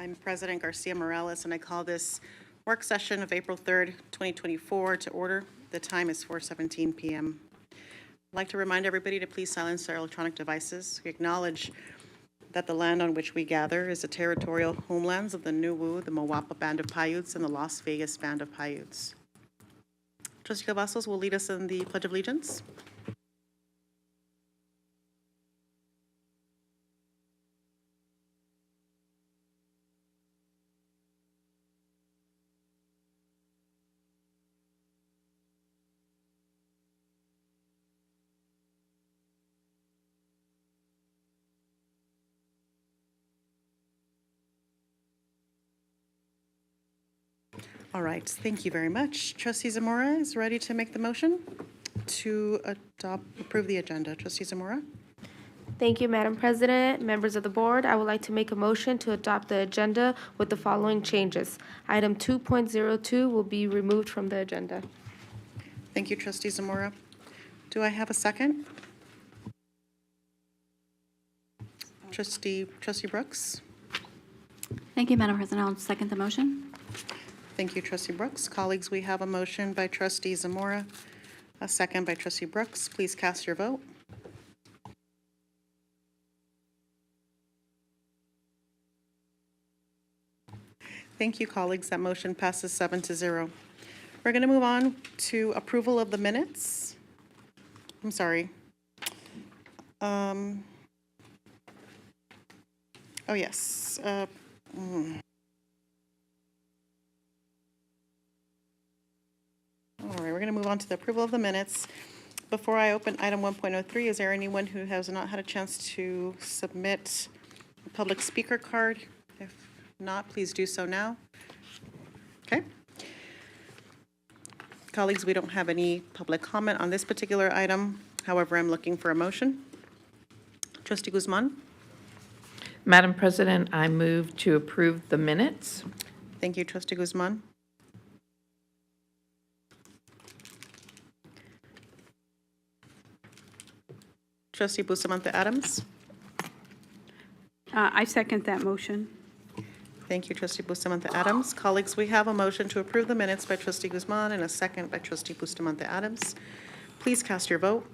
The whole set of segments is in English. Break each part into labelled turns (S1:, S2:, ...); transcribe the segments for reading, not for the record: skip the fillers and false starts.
S1: I'm President Garcia Morales, and I call this work session of April 3rd, 2024 to order. The time is 4:17 p.m. I'd like to remind everybody to please silence their electronic devices. We acknowledge that the land on which we gather is the territorial homelands of the Nuwu, the Mawapa Band of Paiutes, and the Las Vegas Band of Paiutes. Trustee Cavazos will lead us in the Pledge of Allegiance. All right, thank you very much. Trustee Zamora is ready to make the motion to approve the agenda. Trustee Zamora?
S2: Thank you, Madam President. Members of the board, I would like to make a motion to adopt the agenda with the following changes. Item 2.02 will be removed from the agenda.
S1: Thank you, Trustee Zamora. Do I have a second? Trustee Brooks?
S3: Thank you, Madam President. I'll second the motion.
S1: Thank you, Trustee Brooks. Colleagues, we have a motion by Trustee Zamora, a second by Trustee Brooks. Please cast your vote. Thank you, colleagues. That motion passes 7-0. We're going to move on to approval of the minutes. I'm sorry. Oh, yes. All right, we're going to move on to the approval of the minutes. Before I open item 1.03, is there anyone who has not had a chance to submit a public speaker card? If not, please do so now. Okay. Colleagues, we don't have any public comment on this particular item. However, I'm looking for a motion. Trustee Guzman?
S4: Madam President, I move to approve the minutes.
S1: Thank you, Trustee Guzman. Trustee Bustamante Adams?
S5: I second that motion.
S1: Thank you, Trustee Bustamante Adams. Colleagues, we have a motion to approve the minutes by Trustee Guzman and a second by Trustee Bustamante Adams. Please cast your vote.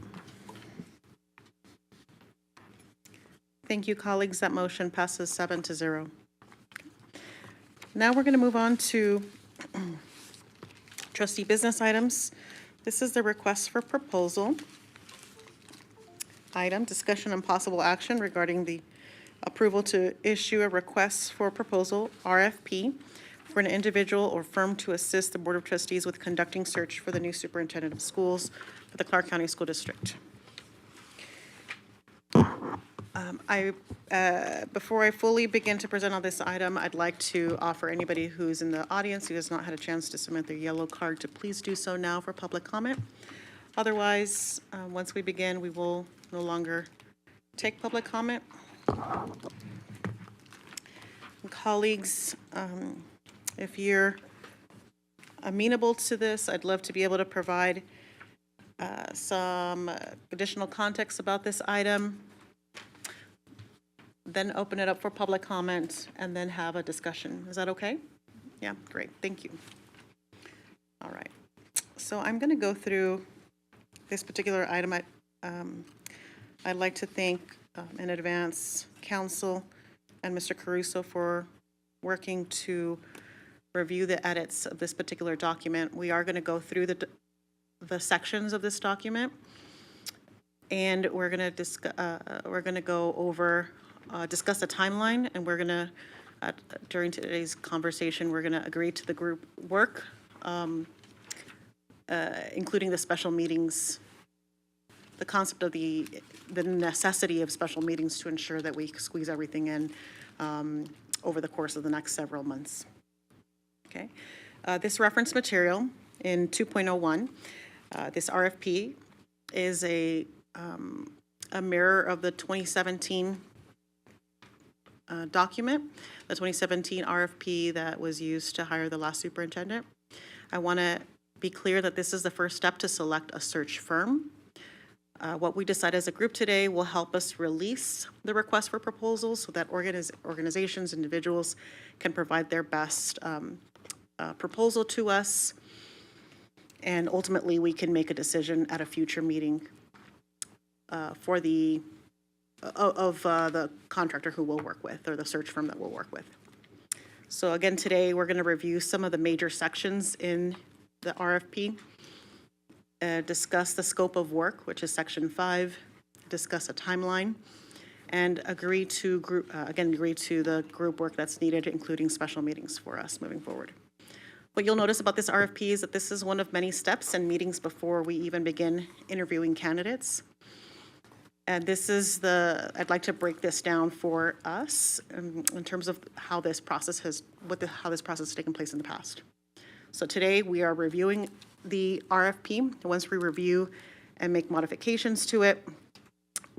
S1: Thank you, colleagues. That motion passes 7-0. Now we're going to move on to trustee business items. This is the request for proposal item, discussion and possible action regarding the approval to issue a request for proposal, RFP, for an individual or firm to assist the Board of Trustees with conducting search for the new superintendent of schools for the Clark County School District. Before I fully begin to present on this item, I'd like to offer anybody who's in the audience who has not had a chance to submit their yellow card to please do so now for public comment. Otherwise, once we begin, we will no longer take public comment. Colleagues, if you're amenable to this, I'd love to be able to provide some additional context about this item, then open it up for public comment, and then have a discussion. Is that okay? Yeah, great, thank you. All right, so I'm going to go through this particular item. I'd like to thank in advance counsel and Mr. Caruso for working to review the edits of this particular document. We are going to go through the sections of this document, and we're going to go over discuss the timeline, and we're going to during today's conversation we're going to agree to the group work, including the special meetings, the concept of the necessity of special meetings to ensure that we squeeze everything in over the course of the next several months. Okay. This reference material in 2.01, this RFP is a mirror of the 2017 document, the 2017 RFP that was used to hire the last superintendent. I want to be clear that this is the first step to select a search firm. What we decide as a group today will help us release the request for proposals so that organizations, individuals can provide their best proposal to us, and ultimately we can make a decision at a future meeting for the the contractor who we'll work with, or the search firm that we'll work with. So again, today, we're going to review some of the major sections in the RFP, discuss the scope of work, which is Section 5, discuss a timeline, and agree to the group work that's needed, including special meetings for us moving forward. What you'll notice about this RFP is that this is one of many steps and meetings before we even begin interviewing candidates. And this is I'd like to break this down for us in terms of how this process has taken place in the past. So today, we are reviewing the RFP. Once we review and make modifications to it,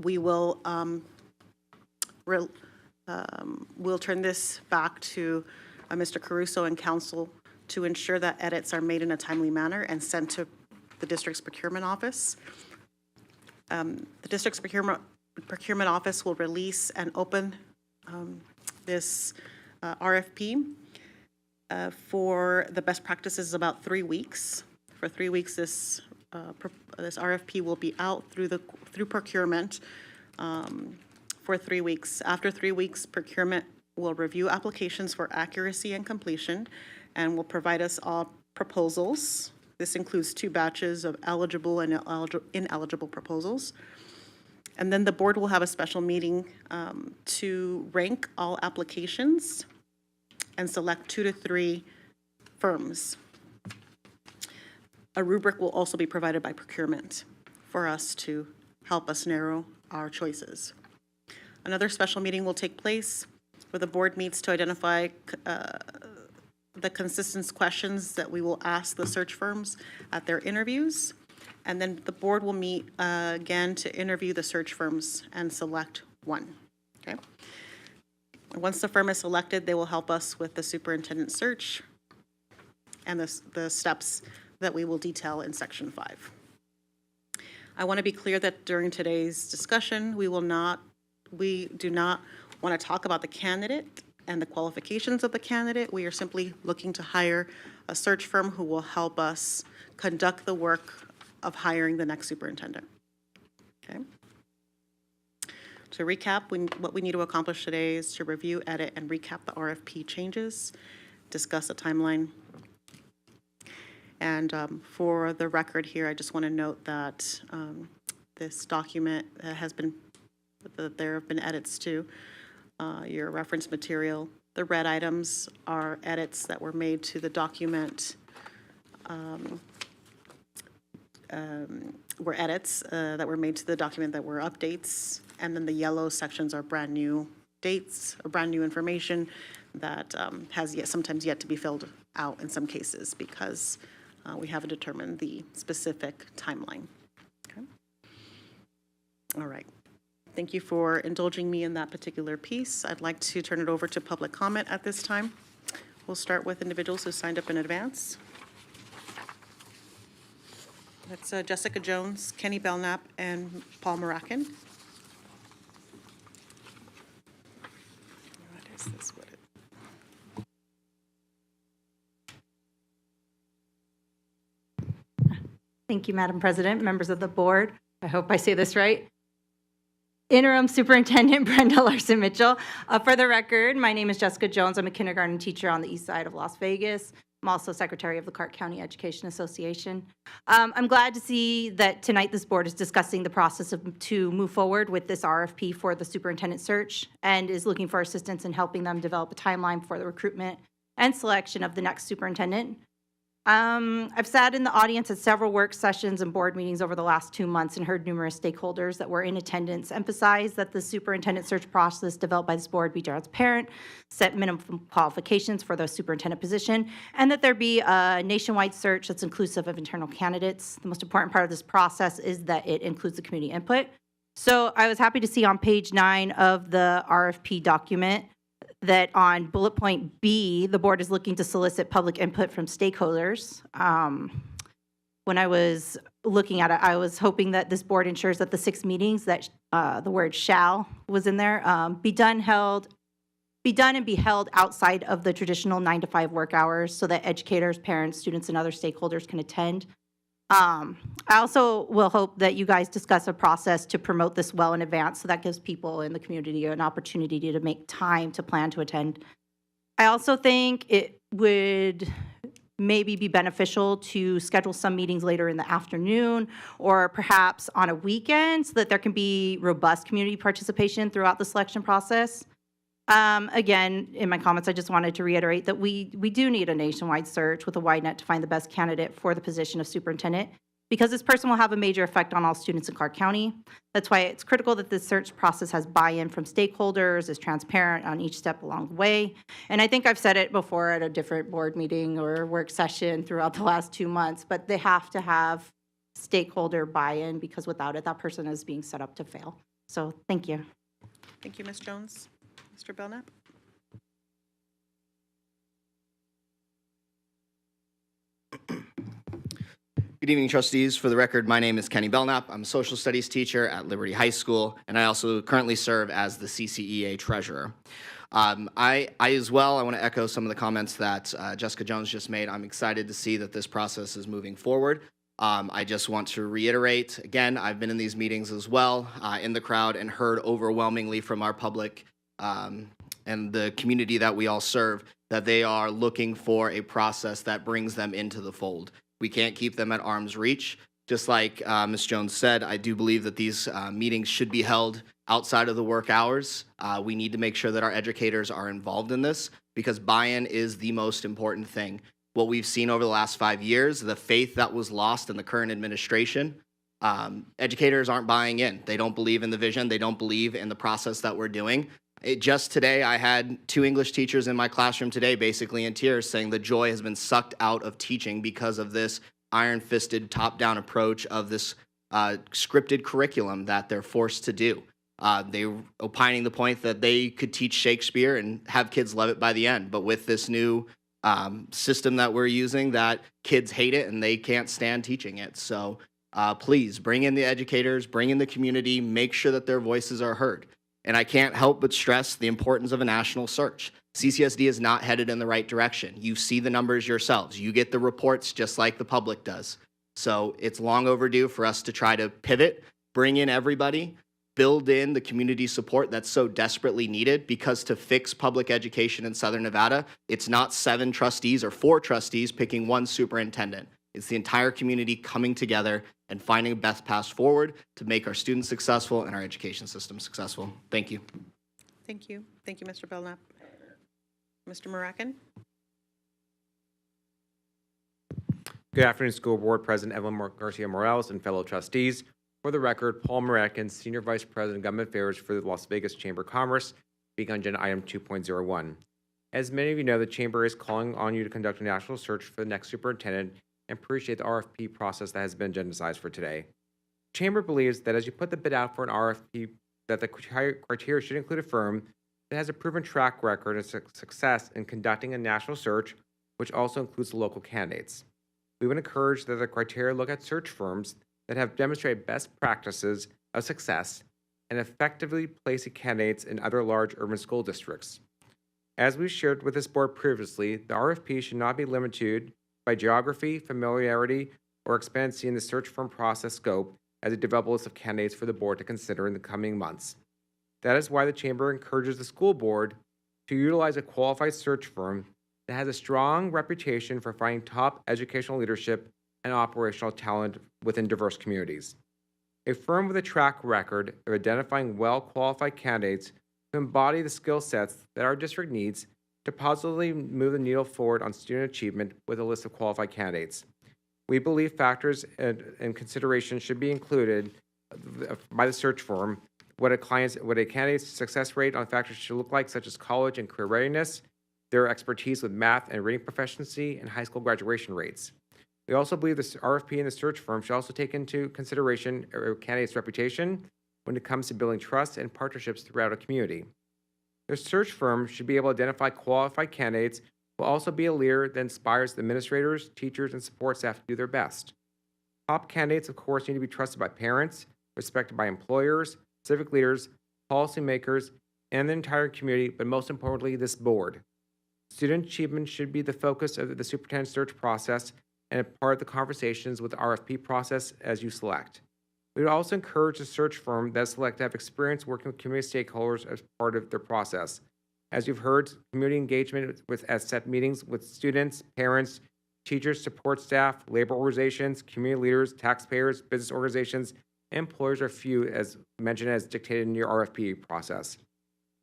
S1: we will we'll turn this back to Mr. Caruso and council to ensure that edits are made in a timely manner and sent to the district's procurement office. The district's procurement office will release and open this RFP for the best practices about 3 weeks. For 3 weeks, this RFP will be out through procurement for 3 weeks. After 3 weeks, procurement will review applications for accuracy and completion and will provide us all proposals. This includes 2 batches of eligible and ineligible proposals. And then the board will have a special meeting to rank all applications and select 2 to 3 firms. A rubric will also be provided by procurement for us to help us narrow our choices. Another special meeting will take place where the board meets to identify the consistent questions that we will ask the search firms at their interviews. And then the board will meet again to interview the search firms and select one, okay? Once the firm is selected, they will help us with the superintendent search and the steps that we will detail in Section 5. I want to be clear that during today's discussion, we do not want to talk about the candidate and the qualifications of the candidate. We are simply looking to hire a search firm who will help us conduct the work of hiring the next superintendent. Okay. To recap, what we need to accomplish today is to review, edit, and recap the RFP changes, discuss a timeline. And for the record here, I just want to note that this document there have been edits to your reference material. The red items are edits that were made to the document, that were made to the document that were updates. And then the yellow sections are brand new dates or brand new information that has sometimes yet to be filled out in some cases because we haven't determined the specific timeline. Okay. All right. Thank you for indulging me in that particular piece. I'd like to turn it over to public comment at this time. We'll start with individuals who signed up in advance. That's Jessica Jones, Kenny Belknap, and Paul Maracan. What is this?
S5: Thank you, Madam President, members of the board. I hope I say this right. Interim Superintendent Brenda Larson-Mitchell. For the record, my name is Jessica Jones. I'm a kindergarten teacher on the east side of Las Vegas. I'm also secretary of the Clark County Education Association. I'm glad to see that tonight this board is discussing the process to move forward with this RFP for the superintendent search and is looking for assistance in helping them develop a timeline for the recruitment and selection of the next superintendent. I've sat in the audience at several work sessions and board meetings over the last 2 months and heard numerous stakeholders that were in attendance emphasize that the superintendent search process developed by this board be transparent, set minimum qualifications for the superintendent position, and that there be a nationwide search that's inclusive of internal candidates. The most important part of this process is that it includes the community input. So I was happy to see on page 9 of the RFP document that on bullet point B, the board is looking to solicit public input from stakeholders. When I was looking at it, I was hoping that this board ensures that the 6 meetings that the word shall was in there be done and be held outside of the traditional 9 to 5 work hours so that educators, parents, students, and other stakeholders can attend. I also will hope that you guys discuss a process to promote this well in advance, so that gives people in the community an opportunity to make time to plan to attend. I also think it would maybe be beneficial to schedule some meetings later in the afternoon or perhaps on a weekend so that there can be robust community participation throughout the selection process. Again, in my comments, I just wanted to reiterate that we do need a nationwide search with a wide net to find the best candidate for the position of superintendent, because this person will have a major effect on all students in Clark County. That's why it's critical that this search process has buy-in from stakeholders, is transparent on each step along the way. And I think I've said it before at a different board meeting or work session throughout the last 2 months, but they have to have stakeholder buy-in, because without it, that person is being set up to fail. So thank you.
S1: Thank you, Ms. Jones. Mr. Belknap?
S6: Good evening, trustees. For the record, my name is Kenny Belknap. I'm a social studies teacher at Liberty High School, and I also currently serve as the CCEA treasurer. I as well, I want to echo some of the comments that Jessica Jones just made. I'm excited to see that this process is moving forward. I just want to reiterate, again, I've been in these meetings as well, in the crowd, and heard overwhelmingly from our public and the community that we all serve, that they are looking for a process that brings them into the fold. We can't keep them at arm's reach. Just like Ms. Jones said, I do believe that these meetings should be held outside of the work hours. We need to make sure that our educators are involved in this, because buy-in is the most important thing. What we've seen over the last 5 years, the faith that was lost in the current administration, educators aren't buying in. They don't believe in the vision. They don't believe in the process that we're doing. Just today, I had 2 English teachers in my classroom today, basically in tears, saying the joy has been sucked out of teaching because of this iron-fisted, top-down approach of this scripted curriculum that they're forced to do. They were opining the point that they could teach Shakespeare and have kids love it by the end, but with this new system that we're using, that kids hate it and they can't stand teaching it. So please bring in the educators, bring in the community, make sure that their voices are heard. And I can't help but stress the importance of a national search. CCSD is not headed in the right direction. You see the numbers yourselves. You get the reports just like the public does. So it's long overdue for us to try to pivot, bring in everybody, build in the community support that's so desperately needed, because to fix public education in Southern Nevada, it's not 7 trustees or 4 trustees picking one superintendent. It's the entire community coming together and finding a best path forward to make our students successful and our education system successful. Thank you.
S1: Thank you. Thank you, Mr. Belknap. Mr. Murakin?
S7: Good afternoon, School Board President Evelyn Garcia Morales and fellow trustees. For the record, Paul Murakin, Senior Vice President, Government Affairs for the Las Vegas Chamber of Commerce, speaking on agenda item 2.01. As many of you know, the Chamber is calling on you to conduct a national search for the next superintendent and appreciate the RFP process that has been agendized for today. The Chamber believes that as you put the bid out for an RFP, that the criteria should include a firm that has a proven track record of success in conducting a national search, which also includes the local candidates. We would encourage that the criteria look at search firms that have demonstrated best practices of success and effectively placing candidates in other large urban school districts. As we shared with this board previously, the RFP should not be limited by geography, familiarity, or expense in the search firm process scope as it develops a list of candidates for the board to consider in the coming months. That is why the Chamber encourages the school board to utilize a qualified search firm that has a strong reputation for finding top educational leadership and operational talent within diverse communities. A firm with a track record of identifying well-qualified candidates who embody the skill sets that our district needs to positively move the needle forward on student achievement with a list of qualified candidates. We believe factors and considerations should be included by the search firm, what a candidate's success rate on factors should look like, such as college and career readiness, their expertise with math and reading proficiency, and high school graduation rates. We also believe this RFP and the search firm should also take into consideration a candidate's reputation when it comes to building trust and partnerships throughout a community. The search firm should be able to identify qualified candidates who will also be a leader that inspires the administrators, teachers, and support staff to do their best. Top candidates, of course, need to be trusted by parents, respected by employers, civic leaders, policymakers, and the entire community, but most importantly, this board. Student achievement should be the focus of the superintendent search process, and a part of the conversations with the RFP process as you select. We would also encourage the search firm that is selected to have experience working with community stakeholders as part of their process. As you've heard, community engagement at set meetings with students, parents, teachers, support staff, labor organizations, community leaders, taxpayers, business organizations, and employers are few, as mentioned, as dictated in your RFP process.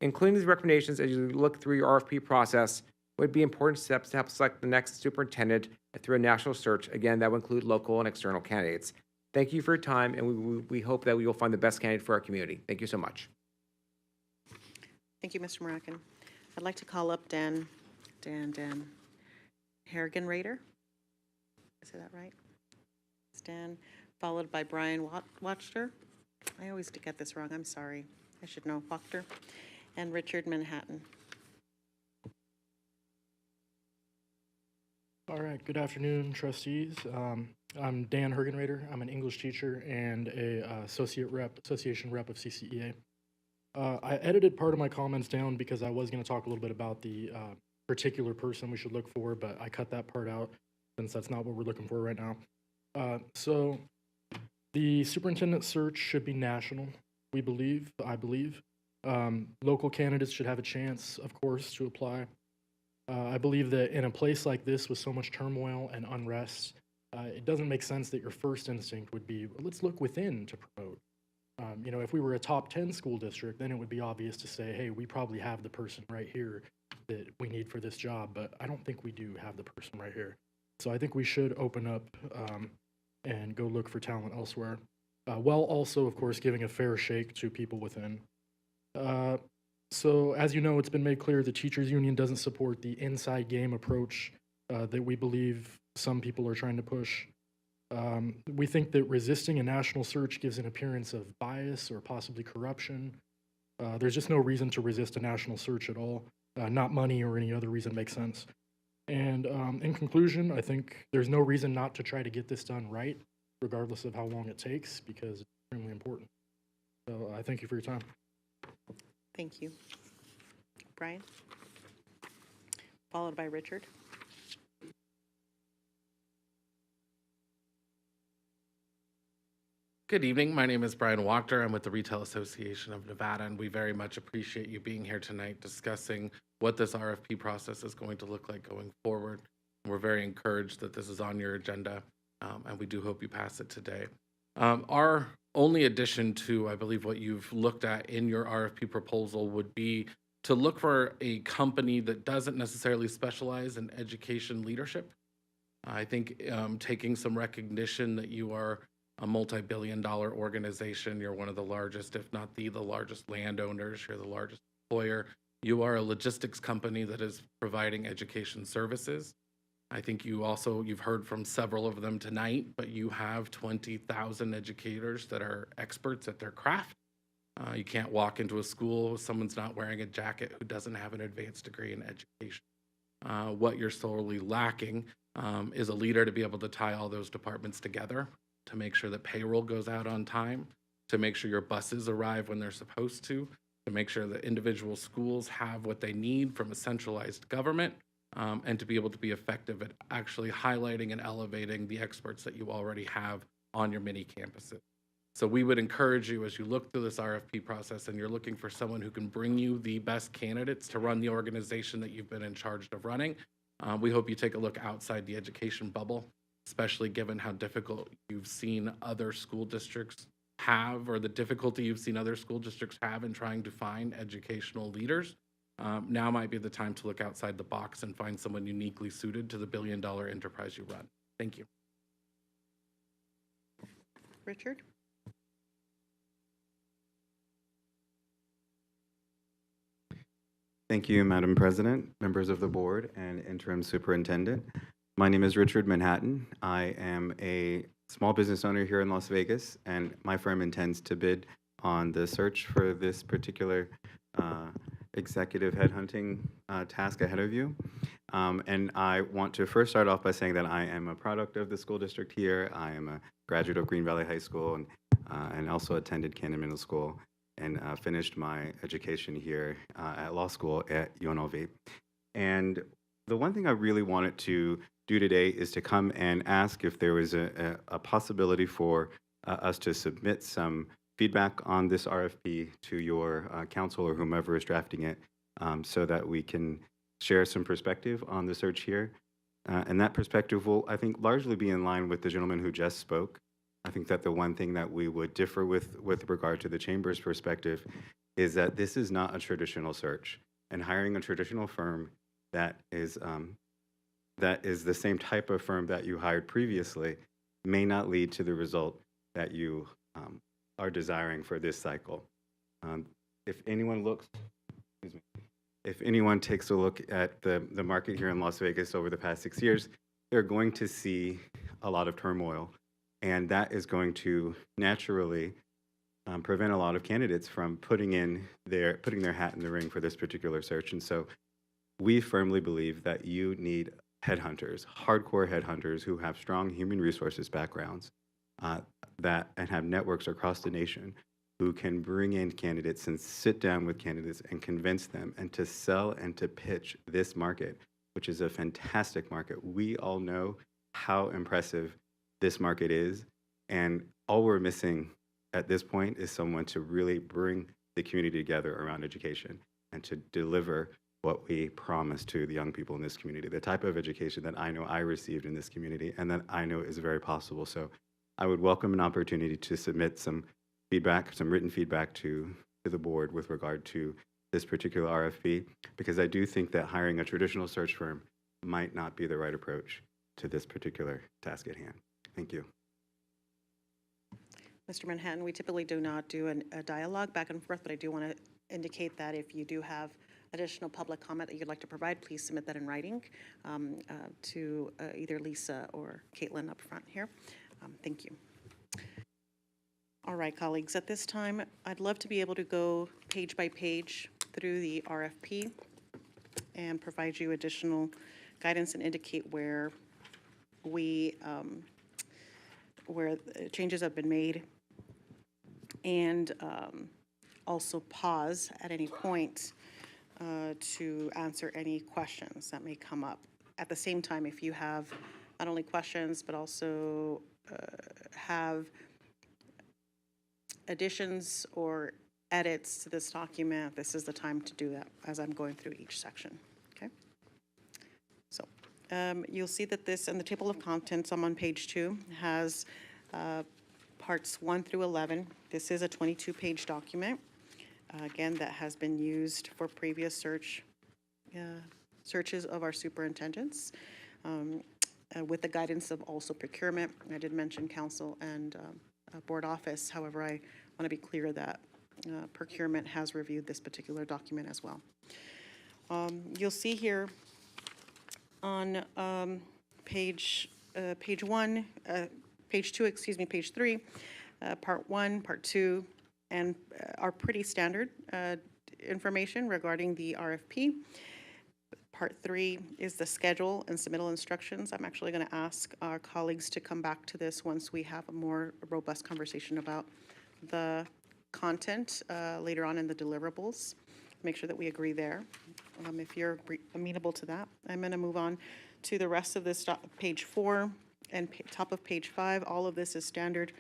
S7: Including these recommendations as you look through your RFP process would be important steps to help select the next superintendent through a national search. Again, that will include local and external candidates. Thank you for your time, and we hope that we will find the best candidate for our community. Thank you so much.
S1: Thank you, Mr. Maracan. I'd like to call up Dan Harrigan-Rader. Is that right? It's Dan, followed by Brian Wachter. I always get this wrong. I'm sorry. I should know. Wachter. And Richard Manhattan.
S8: All right, good afternoon, trustees. I'm Dan Hergenrader. I'm an English teacher and a association rep of CCEA. I edited part of my comments down because I was going to talk a little bit about the particular person we should look for, but I cut that part out since that's not what we're looking for right now. So the superintendent search should be national, I believe. Local candidates should have a chance, of course, to apply. I believe that in a place like this with so much turmoil and unrest, it doesn't make sense that your first instinct would be, well, let's look within to promote. If we were a top 10 school district, then it would be obvious to say, hey, we probably have the person right here that we need for this job, but I don't think we do have the person right here. So I think we should open up and go look for talent elsewhere, while also, of course, giving a fair shake to people within. So as you know, it's been made clear the teachers union doesn't support the inside game approach that we believe some people are trying to push. We think that resisting a national search gives an appearance of bias or possibly corruption. There's just no reason to resist a national search at all. Not money or any other reason makes sense. And in conclusion, I think there's no reason not to try to get this done right, regardless of how long it takes, because it's extremely important. So I thank you for your time.
S1: Thank you. Brian? Followed by Richard.
S9: Good evening. My name is Brian Wachter. I'm with the Retail Association of Nevada, and we very much appreciate you being here tonight discussing what this RFP process is going to look like going forward. We're very encouraged that this is on your agenda, and we do hope you pass it today. Our only addition to, I believe, what you've looked at in your RFP proposal would be to look for a company that doesn't necessarily specialize in education leadership. I think taking some recognition that you are a multi-billion-dollar organization, you're one of the largest, if not the largest landowners, you're the largest employer, you are a logistics company that is providing education services. I think you've heard from several of them tonight, but you have 20,000 educators that are experts at their craft. You can't walk into a school if someone's not wearing a jacket who doesn't have an advanced degree in education. What you're sorely lacking is a leader to be able to tie all those departments together, to make sure that payroll goes out on time, to make sure your buses arrive when they're supposed to make sure that individual schools have what they need from a centralized government, and to be able to be effective at actually highlighting and elevating the experts that you already have on your mini campuses. So we would encourage you, as you look through this RFP process and you're looking for someone who can bring you the best candidates to run the organization that you've been in charge of running, we hope you take a look outside the education bubble, especially given how difficult you've seen other school districts have, or the difficulty you've seen other school districts have in trying to find educational leaders. Now might be the time to look outside the box and find someone uniquely suited to the billion-dollar enterprise you run. Thank you.
S1: Richard?
S10: Thank you, Madam President, members of the board, and interim superintendent. My name is Richard Manhattan. I am a small business owner here in Las Vegas, and my firm intends to bid on the search for this particular executive headhunting task ahead of you. And I want to first start off by saying that I am a product of the school district here. I am a graduate of Green Valley High School and also attended Camden Middle School and finished my education here at law school at UNLV. And the one thing I really wanted to do today is to come and ask if there was a possibility for us to submit some feedback on this RFP to your council or whomever is drafting it, so that we can share some perspective on the search here. And that perspective will, I think, largely be in line with the gentleman who just spoke. I think that the one thing that we would differ with regard to the Chamber's perspective is that this is not a traditional search. And hiring a traditional firm that is the same type of firm that you hired previously may not lead to the result that you are desiring for this cycle. If anyone looks, excuse me, if anyone takes a look at the market here in Las Vegas over the past 6 years, they're going to see a lot of turmoil. And that is going to naturally prevent a lot of candidates from putting their hat in the ring for this particular search. And so we firmly believe that you need headhunters, hardcore headhunters who have strong human resources backgrounds and have networks across the nation, who can bring in candidates and sit down with candidates and convince them and to sell and to pitch this market, which is a fantastic market. We all know how impressive this market is, and all we're missing at this point is someone to really bring the community together around education and to deliver what we promise to the young people in this community, the type of education that I know I received in this community and that I know is very possible. So I would welcome an opportunity to submit some feedback, some written feedback to the board with regard to this particular RFP, because I do think that hiring a traditional search firm might not be the right approach to this particular task at hand. Thank you.
S1: Mr. Manhattan, we typically do not do a dialogue back and forth, but I do want to indicate that if you do have additional public comment that you'd like to provide, please submit that in writing to either Lisa or Caitlin up front here. Thank you. All right, colleagues, at this time, I'd love to be able to go page by page through the RFP and provide you additional guidance and indicate where changes have been made, and also pause at any point to answer any questions that may come up. At the same time, if you have not only questions, but also have additions or edits to this document, this is the time to do that as I'm going through each section, okay? So you'll see that this, in the table of contents, I'm on page 2, has parts 1 through 11. This is a 22-page document, again, that has been used for previous searches of our superintendents, with the guidance of also procurement. I did mention council and board office. However, I want to be clear that procurement has reviewed this particular document as well. You'll see here on page 1, page 2, excuse me, page 3, part 1, part 2, and are pretty standard information regarding the RFP. Part 3 is the schedule and submittal instructions. I'm actually going to ask our colleagues to come back to this once we have a more robust conversation about the content later on in the deliverables. Make sure that we agree there. If you're amenable to that, I'm going to move on to the rest of this page 4 and top of page 5. All of this is standard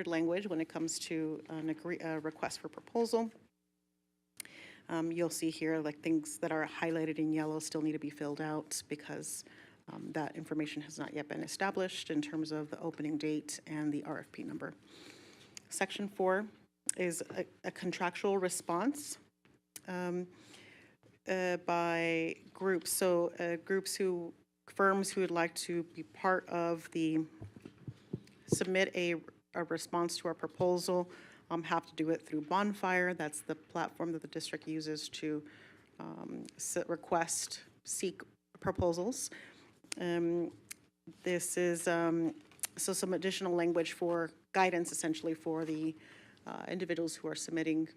S1: language when it comes to a request for proposal. You'll see here, like, things that are highlighted in yellow still need to be filled out because that information has not yet been established in terms of the opening date and the RFP number. Section 4 is a contractual response by groups. So firms who would like to be part of submit a response to our proposal have to do it through Bonfire. That's the platform that the district uses to seek proposals. This is so some additional language for guidance, essentially, for the individuals who are submitting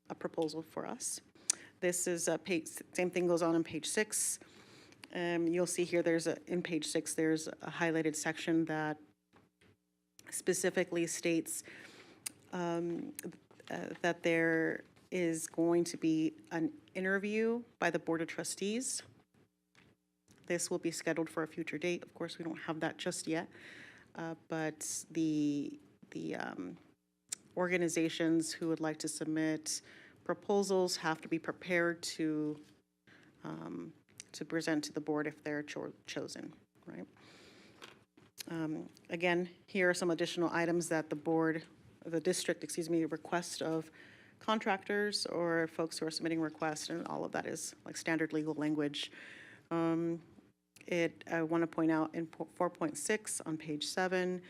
S1: a proposal for us. This is same thing goes on page 6. You'll see here in page 6 there's a highlighted section that specifically states that there is going to be an interview by the Board of Trustees. This will be scheduled for a future date. Of course, we don't have that just yet, but the organizations who would like to submit proposals have to be prepared to present to the board if they're chosen, right? Again, here are some additional items that the district, request of contractors or folks who are submitting requests, and all of that is like standard legal language. I want to point out in 4.6 on page 7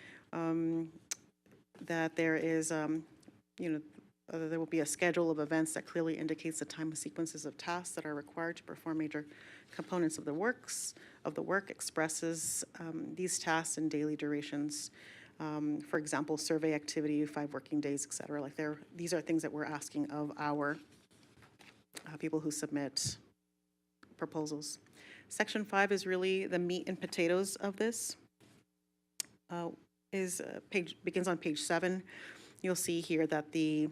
S1: that there is, there will be a schedule of events that clearly indicates the time and sequences of tasks that are required to perform major components of the work, expresses these tasks in daily durations. For example, survey activity, 5 working days, et cetera. Like these are things that we're asking of our people who submit proposals. Section 5 is really the meat and potatoes of this. Begins on page 7. You'll see here that the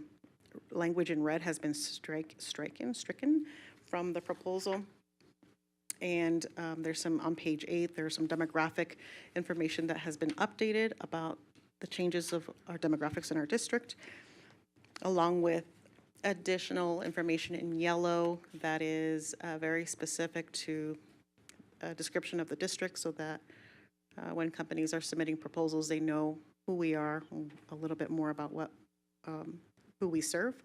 S1: language in red has been stricken from the proposal. And there's some, on page 8, there's some demographic information that has been updated about the changes of our demographics in our district, along with additional information in yellow that is very specific to a description of the district, so that when companies are submitting proposals, they know who we are, a little bit more about who we serve.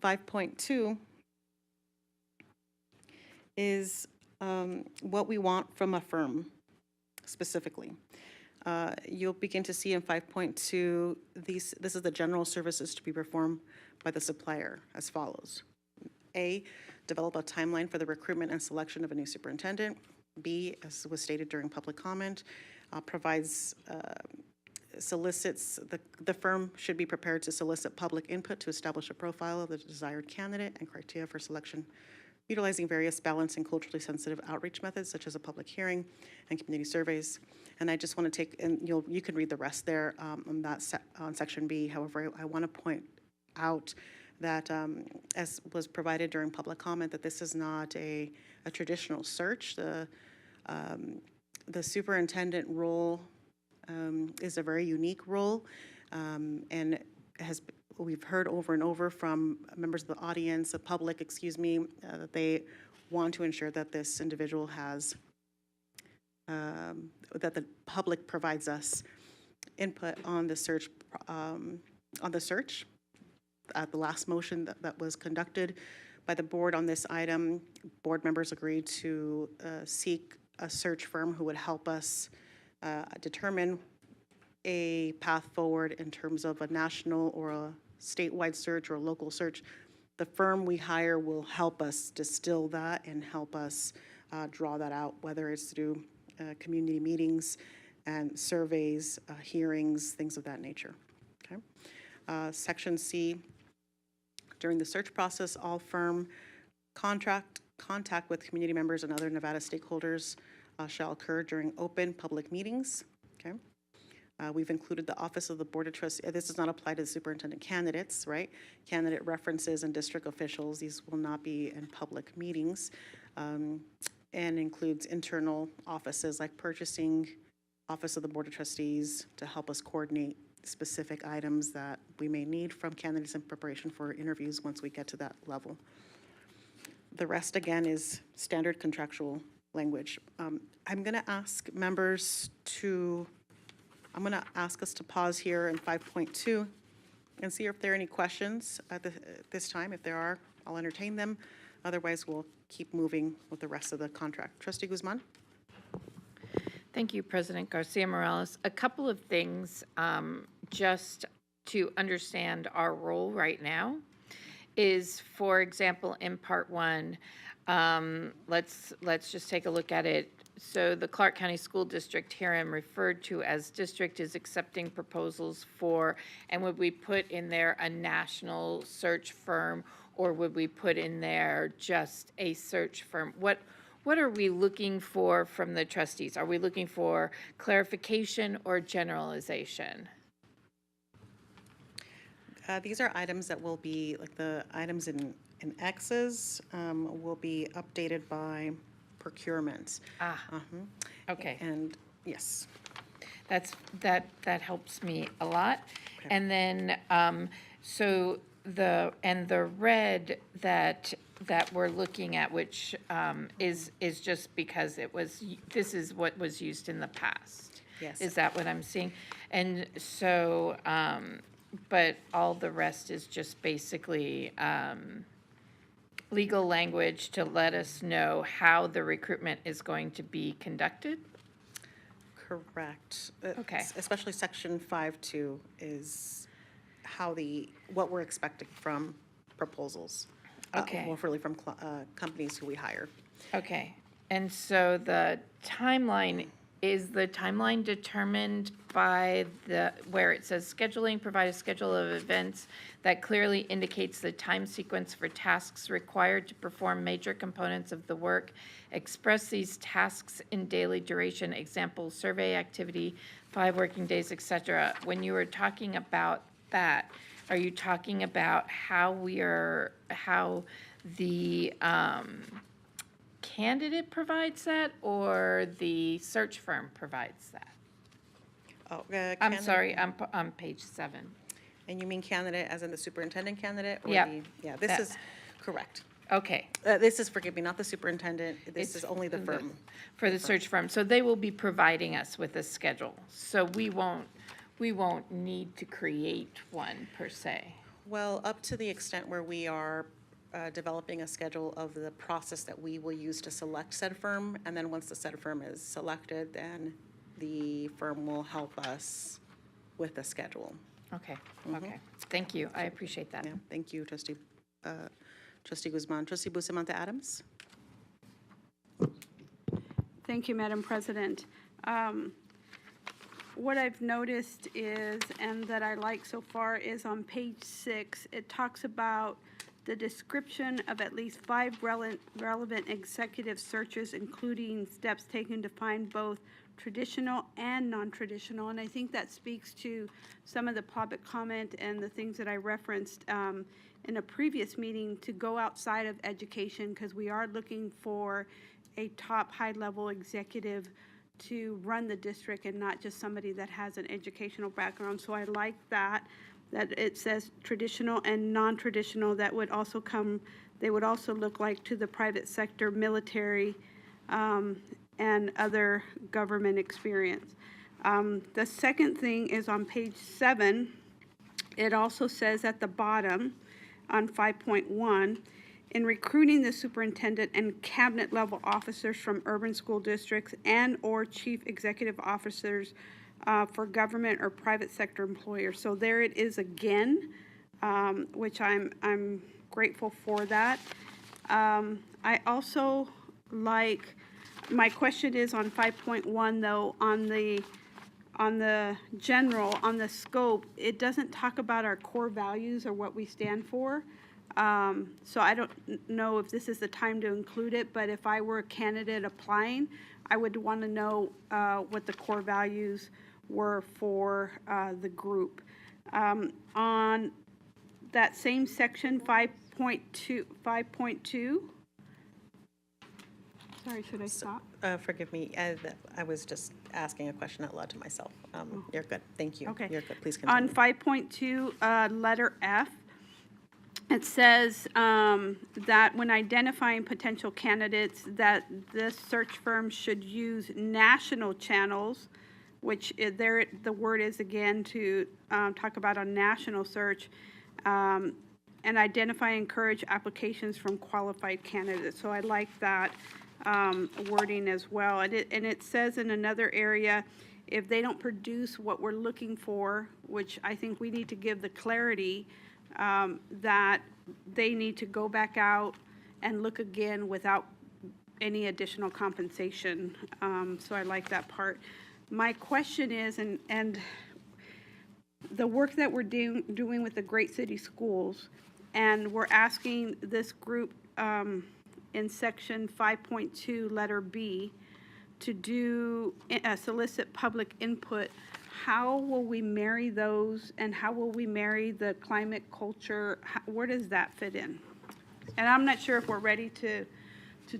S1: 5.2 is what we want from a firm specifically. You'll begin to see in 5.2, this is the general services to be performed by the supplier as follows. A, develop a timeline for the recruitment and selection of a new superintendent. B, as was stated during public comment, solicits, the firm should be prepared to solicit public input to establish a profile of the desired candidate and criteria for selection, utilizing various balanced and culturally sensitive outreach methods such as a public hearing and community surveys. And I just want to take, and you can read the rest there on section B. However, I want to point out that as was provided during public comment, that this is not a traditional search. The superintendent role is a very unique role, and we've heard over and over from members of the audience, the public, that they want to ensure that this individual has, that the public provides us input on the search, At the last motion that was conducted by the board on this item, board members agreed to seek a search firm who would help us determine a path forward in terms of a national or a statewide search or a local search. The firm we hire will help us distill that and help us draw that out, whether it's through community meetings and surveys, hearings, things of that nature. Okay. Section C, during the search process, all firm contact with community members and other Nevada stakeholders shall occur during open public meetings. Okay. We've included the Office of the Board of Trustees. This does not apply to the superintendent candidates, right? Candidate references and district officials, these will not be in public meetings, and includes internal offices like purchasing, Office of the Board of Trustees to help us coordinate specific items that we may need from candidates in preparation for interviews once we get to that level. The rest, again, is standard contractual language. I'm going to ask members I'm going to ask us to pause here in 5.2 and see if there are any questions at this time. If there are, I'll entertain them. Otherwise, we'll keep moving with the rest of the contract. Trustee Guzman?
S4: Thank you, President Garcia Morales. A couple of things just to understand our role right now is, for example, in Part 1, let's just take a look at it. So the Clark County School District, herein referred to as district, is accepting proposals for, and would we put in there a national search firm, or would we put in there just a search firm? What are we looking for from the trustees? Are we looking for clarification or generalization?
S1: These are items that will be, like the items in X's will be updated by procurement.
S4: Okay.
S1: And, yes.
S4: That helps me a lot.
S1: Okay.
S4: And then, so the red that we're looking at, which is just because this is what was used in the past.
S1: Yes.
S4: Is that what I'm seeing? And so, but all the rest is just basically legal language to let us know how the recruitment is going to be conducted?
S1: Correct.
S4: Okay.
S1: Especially section 5.2 is what we're expecting from proposals.
S4: Okay.
S1: Well, really from companies who we hire.
S4: Okay, and so is the timeline determined by where it says scheduling, provide a schedule of events that clearly indicates the time sequence for tasks required to perform major components of the work, express these tasks in daily duration, example, survey activity, 5 working days, et cetera. When you were talking about that, are you talking about how the candidate provides that, or the search firm provides that?
S1: Oh,
S4: I'm sorry, I'm on page 7.
S1: And you mean candidate as in the superintendent candidate? Or
S4: Yep.
S1: Yeah, this
S4: That-
S1: is correct.
S4: Okay.
S1: This is, forgive me, not the superintendent. This
S4: It's
S1: is only the firm.
S4: For the search firm. So they will be providing us with a schedule. So we won't need to create one per se.
S1: Well, up to the extent where we are developing a schedule of the process that we will use to select said firm, and then once the said firm is selected, then the firm will help us with the schedule.
S4: Okay, okay. Thank you. I appreciate that.
S1: Yeah, thank you, Trustee Guzman. Trustee Bustamante Adams?
S11: Thank you, Madam President. What I've noticed is, and that I like so far, is on page 6, it talks about the description of at least 5 relevant executive searches, including steps taken to find both traditional and non-traditional. And I think that speaks to some of the public comment and the things that I referenced in a previous meeting, to go outside of education, because we are looking for a top high-level executive to run the district and not just somebody that has an educational background. So I like that it says traditional and non-traditional. That would also they would also look like to the private sector, military, and other government experience. The second thing is on page 7, it also says at the bottom on 5.1, in recruiting the superintendent and cabinet level officers from urban school districts and or chief executive officers for government or private sector employers. So there it is again, which I'm grateful for that. I also like, my question is on 5.1 though, on the general, on the scope, it doesn't talk about our core values or what we stand for. So I don't know if this is the time to include it, but if I were a candidate applying, I would want to know what the core values were for the group. On that same section, 5.2. Sorry, should I stop?
S1: Forgive me, I was just asking a question out loud to myself. You're good, thank you.
S11: Okay.
S1: You're good, please
S11: On
S1: continue.
S11: 5.2, letter F, it says that when identifying potential candidates, that this search firm should use national channels, which there the word is again to talk about a national search, and identify and encourage applications from qualified candidates. So I like that wording as well. And it says in another area, if they don't produce what we're looking for, which I think we need to give the clarity that they need to go back out and look again without any additional compensation. So I like that part. My question is, and the work that we're doing with the Great City Schools, and we're asking this group in section 5.2, letter B, to do solicit public input how will we marry those, and how will we marry the climate culture? Where does that fit in? And I'm not sure if we're ready to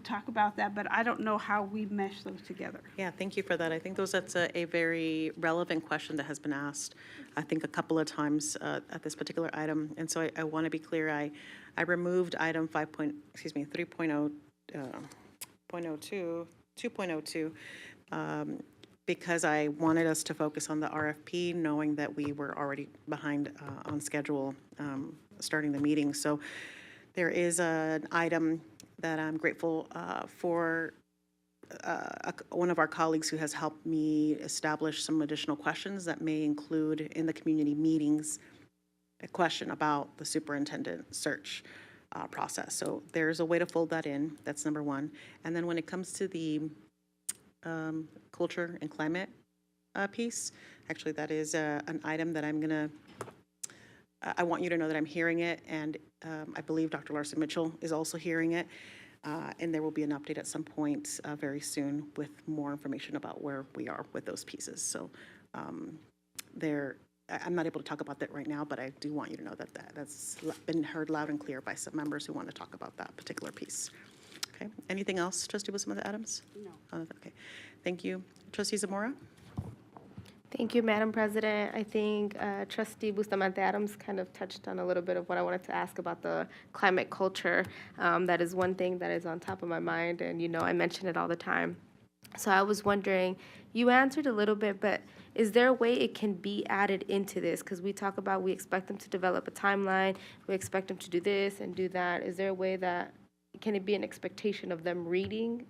S11: talk about that, but I don't know how we mesh those together.
S1: Yeah, thank you for that. I think that's a very relevant question that has been asked, I think, a couple of times at this particular item. And so I want to be clear, I removed item 3.0, 2.02, because I wanted us to focus on the RFP, knowing that we were already behind on schedule starting the meeting. So there is an item that I'm grateful for one of our colleagues who has helped me establish some additional questions that may include in the community meetings a question about the superintendent search process. So there's a way to fold that in. That's number one. And then when it comes to the culture and climate piece, actually that is an item that I want you to know that I'm hearing it, and I believe Dr. Larson Mitchell is also hearing it, and there will be an update at some point very soon with more information about where we are with those pieces. So I'm not able to talk about that right now, but I do want you to know that that's been heard loud and clear by some members who want to talk about that particular piece. Okay, anything else, Trustee Bustamante Adams? No. Okay, thank you. Trustee Zamora?
S2: Thank you, Madam President. I think Trustee Bustamante Adams kind of touched on a little bit of what I wanted to ask about the climate culture. That is one thing that is on top of my mind, and I mention it all the time. So I was wondering, you answered a little bit, but is there a way it can be added into this? Because we talk about we expect them to develop a timeline, we expect them to do this and do that. Is there a way that, can it be an expectation of them reading,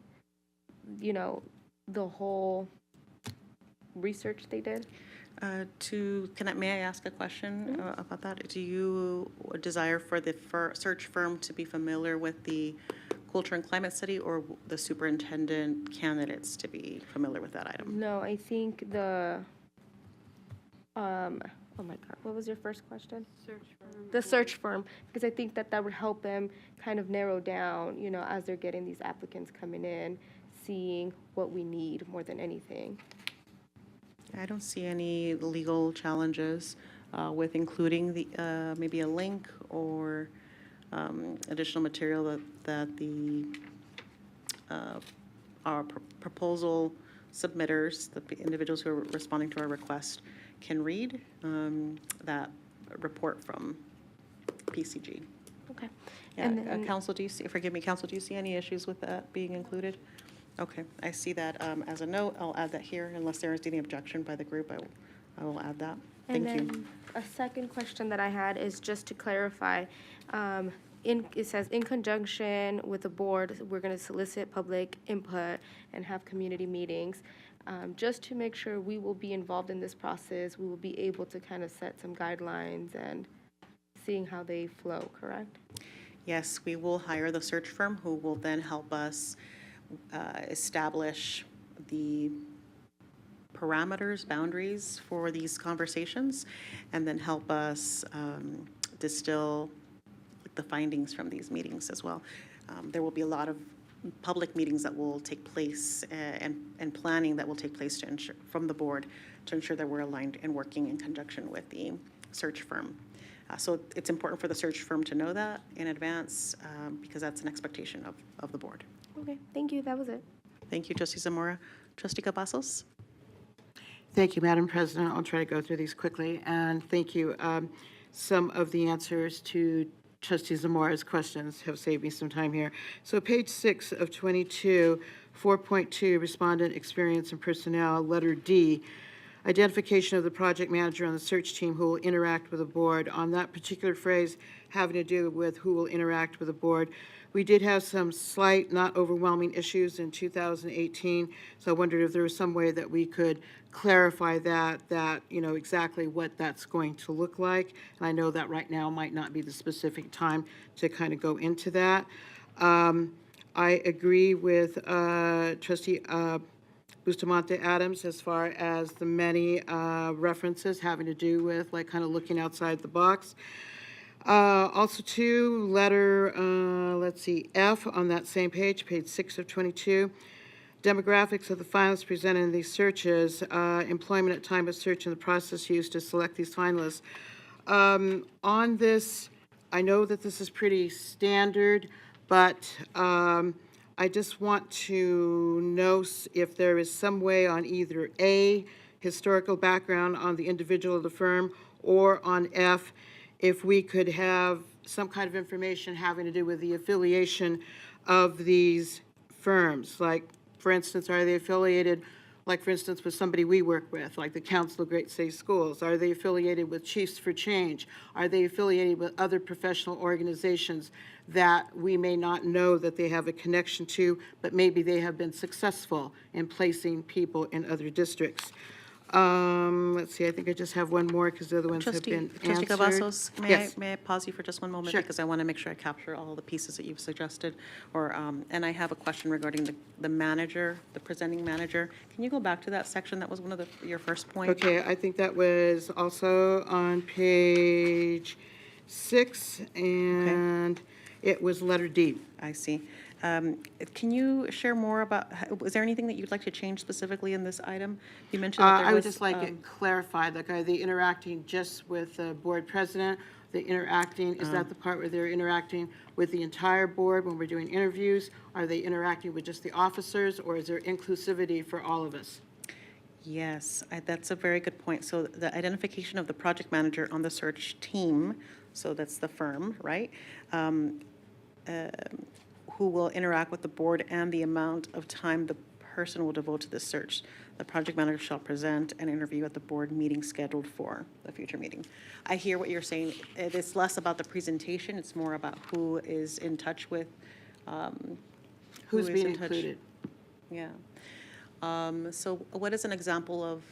S2: the whole research they did?
S1: May I ask a question about that? Do you desire for the search firm to be familiar with the culture and climate study, or the superintendent candidates to be familiar with that item?
S2: No, I think oh my God, what was your first question?
S11: Search firm.
S2: The search firm, because I think that would help them kind of narrow down, as they're getting these applicants coming in, seeing what we need more than anything.
S1: I don't see any legal challenges with including the maybe a link or additional material that the our proposal submitters, the individuals who are responding to our request, can read that report from PCG.
S2: Okay.
S1: Yeah,
S2: And then,
S1: Council, forgive me, Council, do you see any issues with that being included? Okay, I see that as a note. I'll add that here. Unless there is any objection by the group, I will add that. Thank
S2: and
S1: you.
S2: then a second question that I had is just to clarify. It says, in conjunction with the board, we're going to solicit public input and have community meetings. Just to make sure we will be involved in this process, we will be able to kind of set some guidelines and seeing how they flow, correct?
S1: Yes, we will hire the search firm who will then help us establish the parameters, boundaries for these conversations, and then help us distill the findings from these meetings as well. There will be a lot of public meetings that will take place and planning that will take place to ensure, from the board, to ensure that we're aligned and working in conjunction with the search firm. So it's important for the search firm to know that in advance because that's an expectation of the board.
S2: Okay, thank you. That was it.
S1: Thank you, Trustee Zamora. Trustee Cavazos?
S12: Thank you, Madam President. I'll try to go through these quickly. And thank you. Some of the answers to Trustee Zamora's questions have saved me some time here. So page 6 of 22, 4.2, Respondent Experience and Personnel, letter D, identification of the project manager on the search team who will interact with the board. On that particular phrase having to do with who will interact with the board, we did have some slight, not overwhelming issues in 2018, so I wondered if there was some way that we could clarify that, exactly what that's going to look like. And I know that right now might not be the specific time to kind of go into that. I agree with Trustee Bustamante Adams as far as the many references having to do with kind of looking outside the box. Also letter, F on that same page, page 6 of 22. demographics of the finalists presented in these searches, employment at time of search, and the process used to select these finalists. On this, I know that this is pretty standard, but I just want to know if there is some way on either A, historical background on the individual of the firm, or on F, if we could have some kind of information having to do with the affiliation of these firms. Like, for instance, are they affiliated, like, for instance, with somebody we work with, like the Council of Great State Schools? Are they affiliated with Chiefs for Change? Are they affiliated with other professional organizations that we may not know that they have a connection to, but maybe they have been successful in placing people in other districts? Let's see, I think I just have one more because the other ones have been
S1: Trustee
S12: answered.
S1: Cavazos,
S12: Yes.
S1: may I pause you for just one moment?
S12: Sure.
S1: Because I want to make sure I capture all the pieces that you've suggested. And I have a question regarding the manager, the presenting manager. Can you go back to that section? That was one of your first points.
S12: Okay, I think that was also on page 6, and it was letter D.
S1: I see. Can you share more about, was there anything that you'd like to change specifically in this item? You mentioned that there was...
S12: I would just like it clarified, like, are they interacting just with the board president? They interacting, is that the part where they're interacting with the entire board when we're doing interviews? Are they interacting with just the officers, or is there inclusivity for all of us?
S1: Yes, that's a very good point. So the identification of the project manager on the search team, so that's the firm, right? Who will interact with the board and the amount of time the person will devote to this search. The project manager shall present an interview at the board meeting scheduled for the future meeting. I hear what you're saying. It's less about the presentation. It's more about who is in touch with,
S12: Who's
S1: is
S12: being
S1: in touch.
S12: included?
S1: Yeah. So what is an example of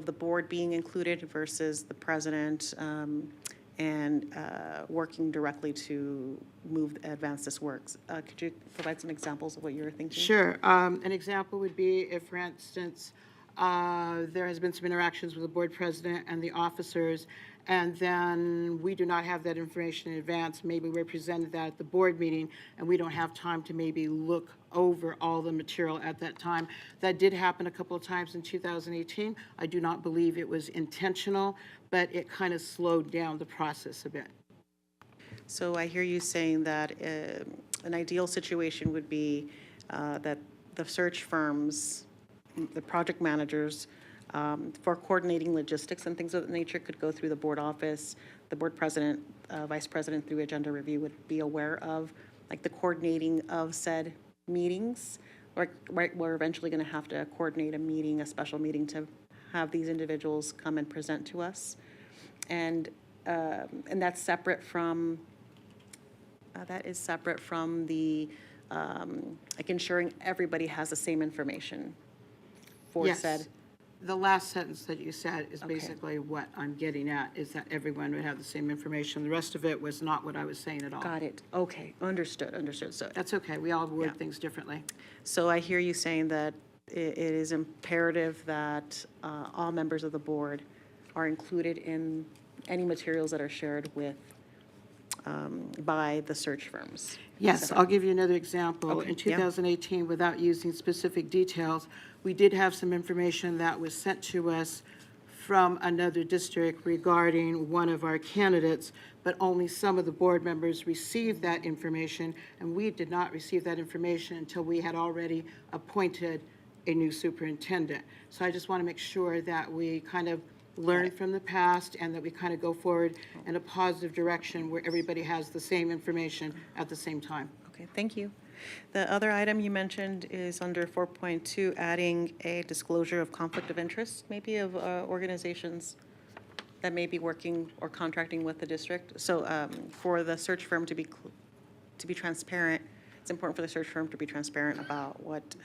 S1: the board being included versus the president and working directly to advance this works? Could you provide some examples of what you're thinking?
S12: Sure. An example would be if, for instance, there has been some interactions with the board president and the officers, and then we do not have that information in advance. Maybe we're presented that at the board meeting, and we don't have time to maybe look over all the material at that time. That did happen a couple of times in 2018. I do not believe it was intentional, but it kind of slowed down the process a bit.
S1: So I hear you saying that an ideal situation would be that the search firms, the project managers, for coordinating logistics and things of that nature could go through the board office. The board president, vice president through agenda review would be aware of like the coordinating of said meetings. Right, we're eventually going to have to coordinate a meeting, a special meeting to have these individuals come and present to us. And that's separate from, the, like ensuring everybody has the same information for
S12: Yes.
S1: said.
S12: The last sentence that you said is
S1: Okay.
S12: basically what I'm getting at, is that everyone would have the same information. The rest of it was not what I was saying at all.
S1: Got it. Okay, understood. So,
S12: That's okay, we all word
S1: Yeah.
S12: things differently.
S1: so I hear you saying that it is imperative that all members of the board are included in any materials that are shared with, by the search firms.
S12: Yes, I'll give you another example.
S1: Okay,
S12: In
S1: yeah.
S12: 2018, without using specific details, we did have some information that was sent to us from another district regarding one of our candidates, but only some of the board members received that information, and we did not receive that information until we had already appointed a new superintendent. So I just want to make sure that we kind of learn from the past and that we kind of go forward in a positive direction where everybody has the same information at the same time.
S1: Okay, thank you. The other item you mentioned is under 4.2, adding a disclosure of conflict of interest, maybe of organizations that may be working or contracting with the district. So for the search firm to be transparent, it's important for the search firm to be transparent about what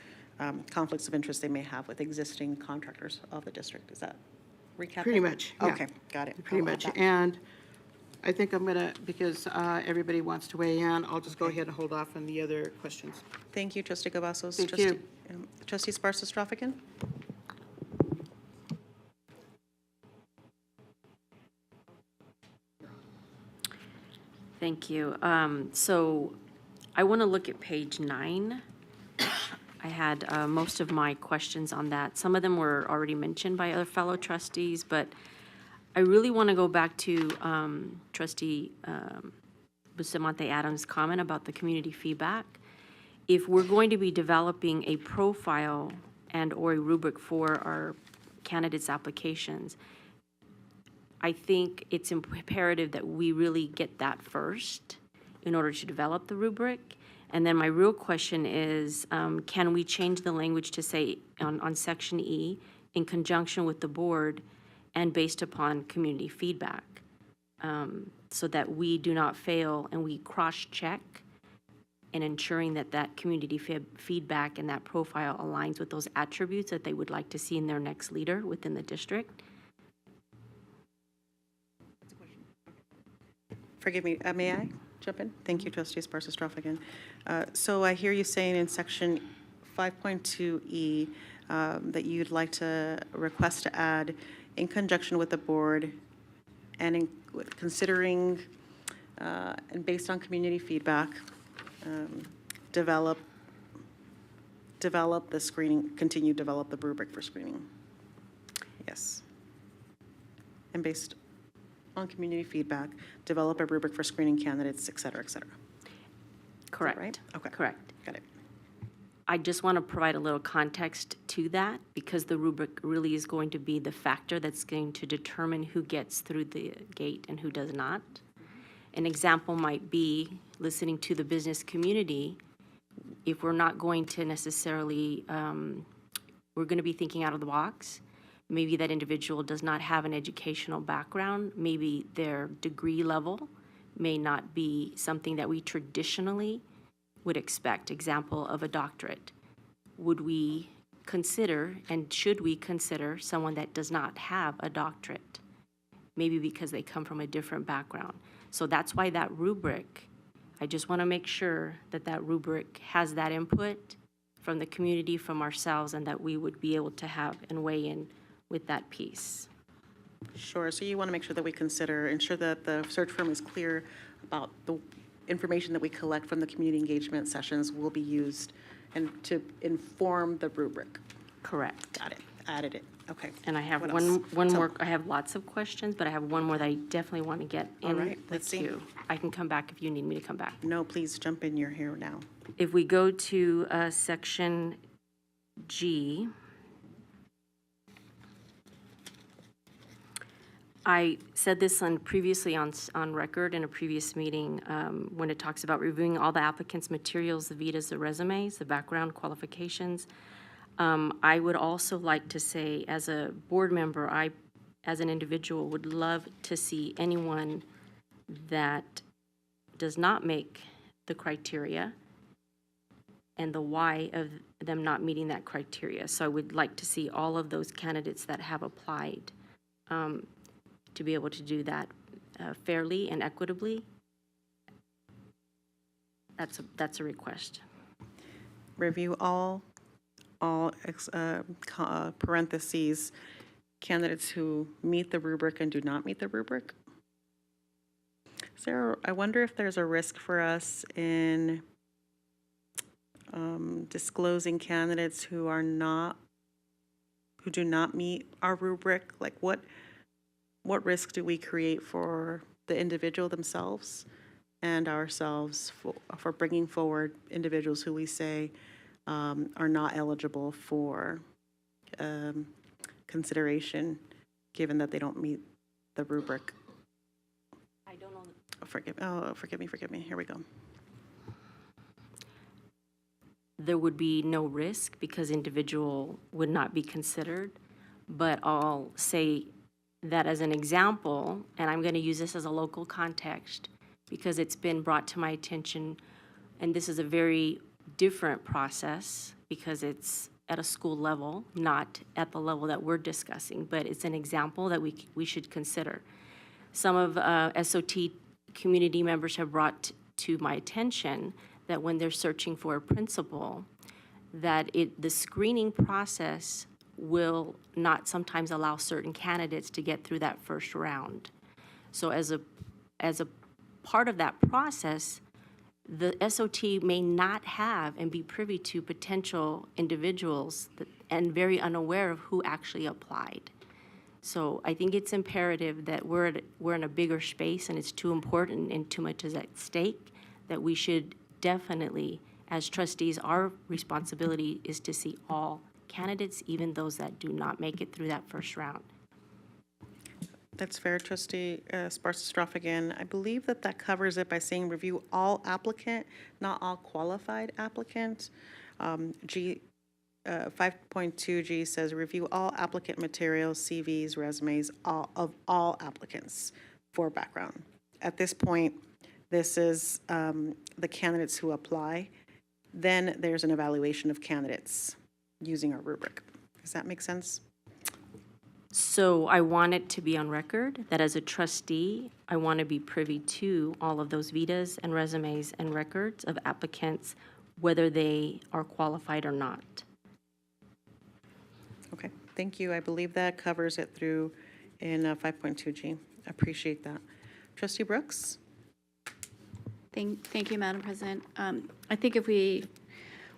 S1: conflicts of interest they may have with existing contractors of the district. Is that recap?
S12: Pretty much, yeah.
S1: Okay, got it.
S12: Pretty
S1: I'll add
S12: much.
S1: that.
S12: And I think I'm going to, because everybody wants to weigh in, I'll just go
S1: Okay.
S12: ahead and hold off on the other questions.
S1: Thank you, Trustee Cavazos.
S12: Thank you.
S1: Trustee Sparsa-Strophican?
S13: Thank you. So I want to look at page 9. I had most of my questions on that. Some of them were already mentioned by other fellow trustees, but I really want to go back to Trustee Bustamante Adams' comment about the community feedback. If we're going to be developing a profile and/or a rubric for our candidates' applications, I think it's imperative that we really get that first in order to develop the rubric. And then my real question is, can we change the language to say on Section E, in conjunction with the board and based upon community feedback, so that we do not fail and we cross-check in ensuring that that community feedback and that profile aligns with those attributes that they would like to see in their next leader within the district?
S1: Forgive me, may I jump in? Thank you, Trustee Esparza-Stroff again. So I hear you saying in Section 5.2E that you'd like to request to add, in conjunction with the board and considering and based on community feedback, develop the screening, continue to develop the rubric for screening. Yes. And based on community feedback, develop a rubric for screening candidates, et cetera, et cetera.
S13: Correct.
S1: Right? Okay.
S13: Correct.
S1: Got it.
S13: I just want to provide a little context to that because the rubric really is going to be the factor that's going to determine who gets through the gate and who does not. An example might be listening to the business community. If we're not going to necessarily, we're going to be thinking out of the box. Maybe that individual does not have an educational background. Maybe their degree level may not be something that we traditionally would expect. Example of a doctorate. Would we consider and should we consider someone that does not have a doctorate? Maybe because they come from a different background. So that's why that rubric, I just want to make sure that that rubric has that input from the community, from ourselves, and that we would be able to have and weigh in with that piece.
S1: Sure. So you want to make sure that we ensure that the search firm is clear about the information that we collect from the community engagement sessions will be used and to inform the rubric.
S13: Correct.
S1: Got it. Added it. Okay.
S13: And I have
S1: What
S13: one
S1: else?
S13: more, I have lots of questions, but I have one more that I definitely want to get
S1: All
S13: in
S1: right,
S13: the
S1: let's see.
S13: queue. I can come back if you need me to come back.
S1: No, please jump in. You're here now.
S13: If we go to Section G, I said this previously on record in a previous meeting when it talks about reviewing all the applicants' materials, the vitas, the resumes, the background qualifications. I would also like to say, as a board member, I, as an individual, would love to see anyone that does not make the criteria and the why of them not meeting that criteria. So I would like to see all of those candidates that have applied to be able to do that fairly and equitably. That's a request.
S1: Review all parentheses, candidates who meet the rubric and do not meet the rubric. Sarah, I wonder if there's a risk for us in disclosing candidates who do not meet our rubric. Like what risk do we create for the individual themselves and ourselves for bringing forward individuals who we say are not eligible for consideration, given that they don't meet the rubric?
S13: I don't know.
S1: Forgive me. Here we go.
S13: There would be no risk because individual would not be considered, but I'll say that as an example, and I'm going to use this as a local context because it's been brought to my attention, and this is a very different process because it's at a school level, not at the level that we're discussing, but it's an example that we should consider. Some of SOT community members have brought to my attention that when they're searching for a principal, that the screening process will not sometimes allow certain candidates to get through that first round. So as a part of that process, the SOT may not have and be privy to potential individuals and very unaware of who actually applied. So I think it's imperative that we're in a bigger space and it's too important and too much is at stake, that we should definitely, as trustees, our responsibility is to see all candidates, even those that do not make it through that first round.
S1: That's fair, Trustee Sparks-Stroff again. I believe that that covers it by saying review all applicant, not all qualified applicant. 5.2G says review all applicant materials, CVs, resumes of all applicants for background. At this point, this is the candidates who apply. Then there's an evaluation of candidates using our rubric. Does that make sense?
S13: So I want it to be on record that as a trustee, I want to be privy to all of those vitas and resumes and records of applicants, whether they are qualified or not.
S1: Okay, thank you. I believe that covers it through in 5.2G. Appreciate that. Trustee Brooks?
S3: Thank you, Madam President. I think if we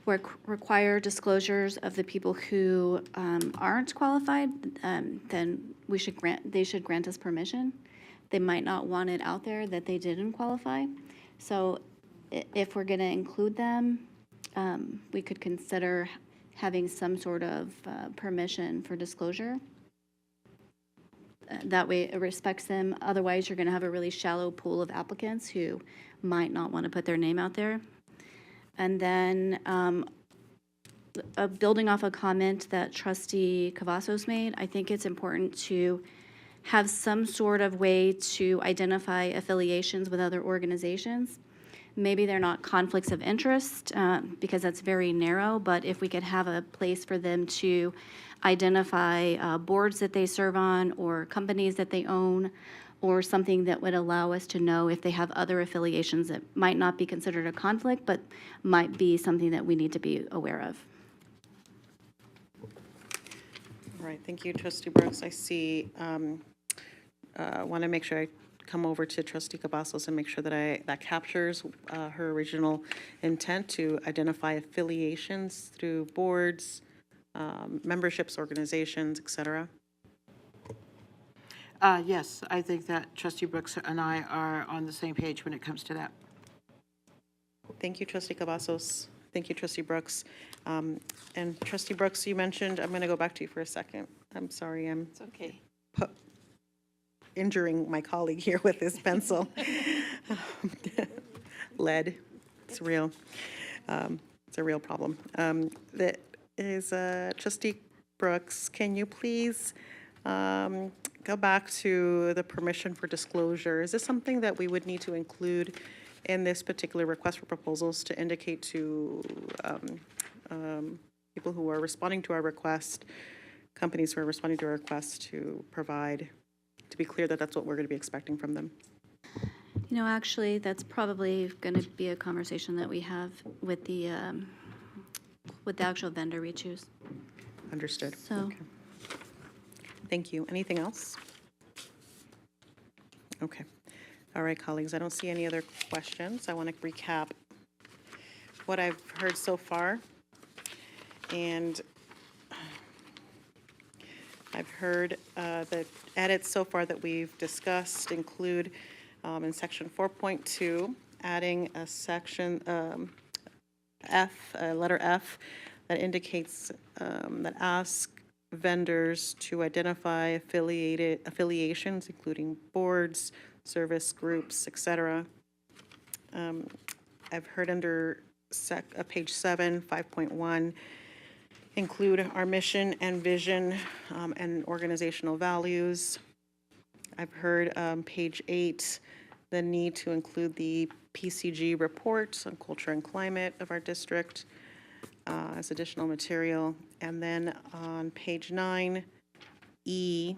S3: require disclosures of the people who aren't qualified, then they should grant us permission. They might not want it out there that they didn't qualify. So if we're going to include them, we could consider having some sort of permission for disclosure. That way it respects them. Otherwise, you're going to have a really shallow pool of applicants who might not want to put their name out there. And then building off a comment that Trustee Cavazos made, I think it's important to have some sort of way to identify affiliations with other organizations. Maybe they're not conflicts of interest because that's very narrow, but if we could have a place for them to identify boards that they serve on or companies that they own, or something that would allow us to know if they have other affiliations that might not be considered a conflict, but might be something that we need to be aware of.
S1: All right, thank you, Trustee Brooks. I see, want to make sure I come over to Trustee Cavazos and make sure that that captures her original intent to identify affiliations through boards, memberships, organizations, et cetera.
S12: Yes, I think that Trustee Brooks and I are on the same page when it comes to that.
S1: Thank you, Trustee Cavazos. Thank you, Trustee Brooks. And Trustee Brooks, you mentioned, I'm going to go back to you for a second. I'm sorry,
S11: It's okay.
S1: Injuring my colleague here with his pencil. Lead, it's real. It's a real problem. That is, Trustee Brooks, can you please go back to the permission for disclosure? Is this something that we would need to include in this particular request for proposals to indicate to people who are responding to our request, companies who are responding to our request to provide, to be clear that that's what we're going to be expecting from them?
S3: You know, actually, that's probably going to be a conversation that we have with the actual vendor we choose.
S1: Understood.
S3: So.
S1: Okay. Thank you. Anything else? Okay. All right, colleagues, I don't see any other questions. I want to recap what I've heard so far. And I've heard the edits so far that we've discussed include in section 4.2, adding a section letter F, that indicates that asks vendors to identify affiliations, including boards, service groups, etc. I've heard under page 7, 5.1, include our mission and vision and organizational values. I've heard page 8, the need to include the PCG report on culture and climate of our district as additional material. And then on page 9, E,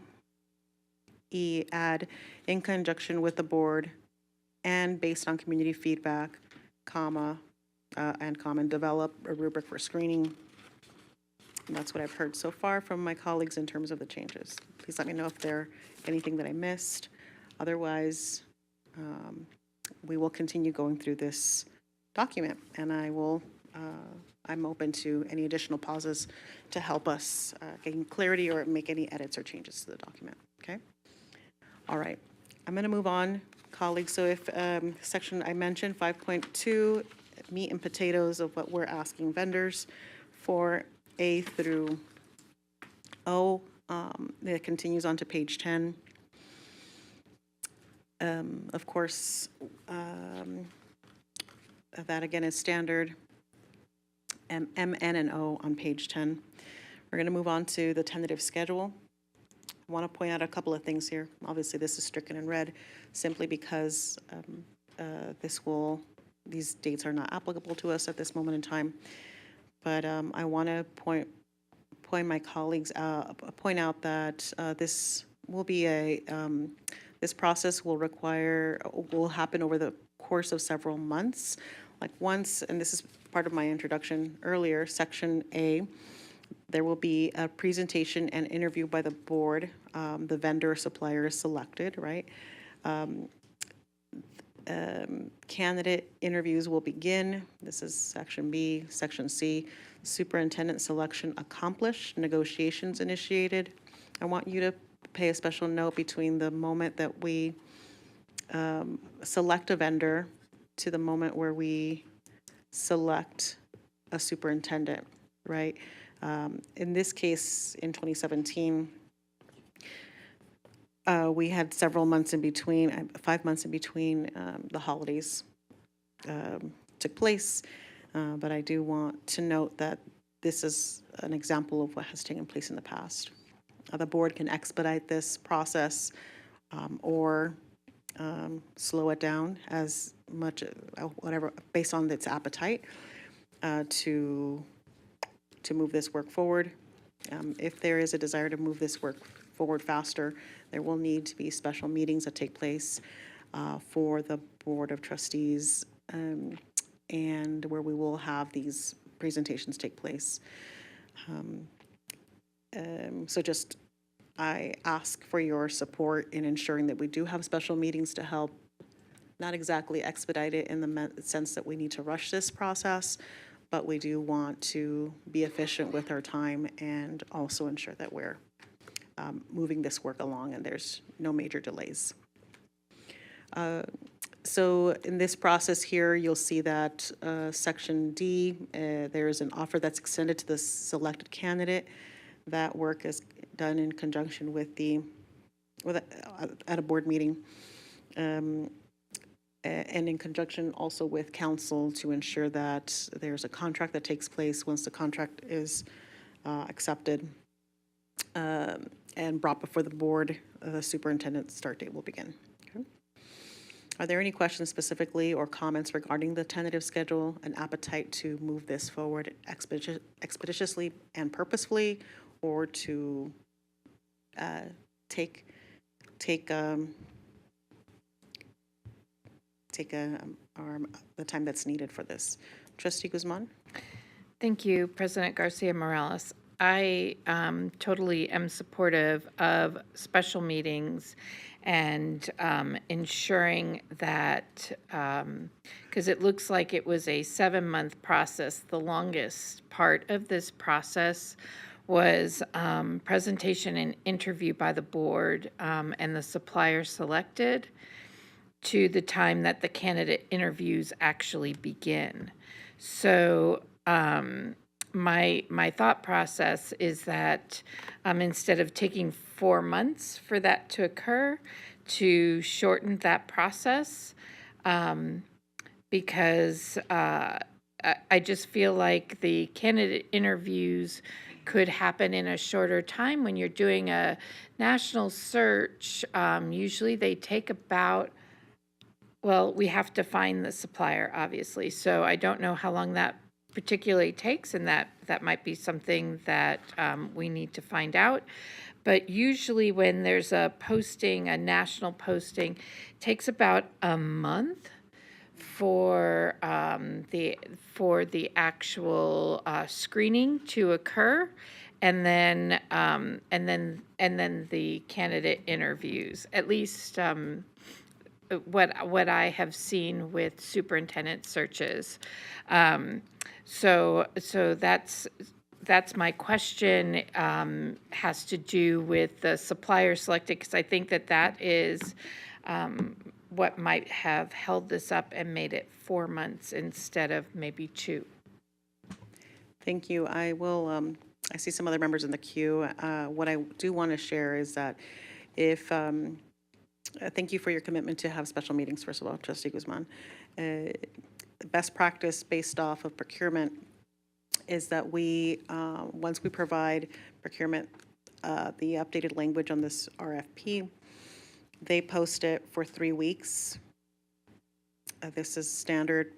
S1: add in conjunction with the board and based on community feedback, comma, and develop a rubric for screening. And that's what I've heard so far from my colleagues in terms of the changes. Please let me know if there's anything that I missed. Otherwise, we will continue going through this document, and I'm open to any additional pauses to help us gain clarity or make any edits or changes to the document, okay? All right, I'm gonna move on, colleagues. So if section I mentioned, 5.2, meat and potatoes of what we're asking vendors for A through O, it continues on to page 10. Of course, that again is standard. M, N, and O on page 10. We're going to move on to the tentative schedule. I want to point out a couple of things here. Obviously, this is stricken in red simply because these dates are not applicable to us at this moment in time. But I want to point my colleagues out, point out that this will be this process will happen over the course of several months. Like once, and this is part of my introduction earlier, section A, there will be a presentation and interview by the board. The vendor supplier is selected, right? Candidate interviews will begin. This is section B. Section C, superintendent selection accomplished, negotiations initiated. I want you to pay a special note between the moment that we select a vendor to the moment where we select a superintendent, right? In this case, in 2017, we had several months in between, 5 months in between the holidays took place. But I do want to note that this is an example of what has taken place in the past. The board can expedite this process or slow it down as much, whatever, based on its appetite to move this work forward. If there is a desire to move this work forward faster, there will need to be special meetings that take place for the Board of Trustees and where we will have these presentations take place. So just, I ask for your support in ensuring that we do have special meetings to help not exactly expedite it in the sense that we need to rush this process, but we do want to be efficient with our time and also ensure that we're moving this work along and there's no major delays. So in this process here, you'll see that section D, there's an offer that's extended to the selected candidate. That work is done in conjunction with at a board meeting. And in conjunction also with council to ensure that there's a contract that takes place. Once the contract is accepted and brought before the board, the superintendent's start date will begin. Okay. Are there any questions specifically or comments regarding the tentative schedule and appetite to move this forward expeditiously and purposefully, or to take the time that's needed for this? Trustee Guzman?
S4: Thank you, President Garcia Morales. I totally am supportive of special meetings and ensuring that, because it looks like it was a 7-month process. The longest part of this process was presentation and interview by the board and the supplier selected to the time that the candidate interviews actually begin. So my thought process is that instead of taking 4 months for that to occur, to shorten that process, because I just feel like the candidate interviews could happen in a shorter time. When you're doing a national search, usually they take about, well, we have to find the supplier, obviously. So I don't know how long that particularly takes, and that might be something that we need to find out. But usually when there's a posting, a national posting, it takes about a month for the actual screening to occur, and then the candidate interviews. At least what I have seen with superintendent searches. So that's my question, has to do with the supplier selected, because I think that is what might have held this up and made it 4 months instead of maybe 2.
S1: Thank you. I will, I see some other members in the queue. What I do want to share is that if, thank you for your commitment to have special meetings, first of all, Trustee Guzman. Best practice based off of procurement is that we, once we provide procurement, the updated language on this RFP, they post it for 3 weeks. This is standard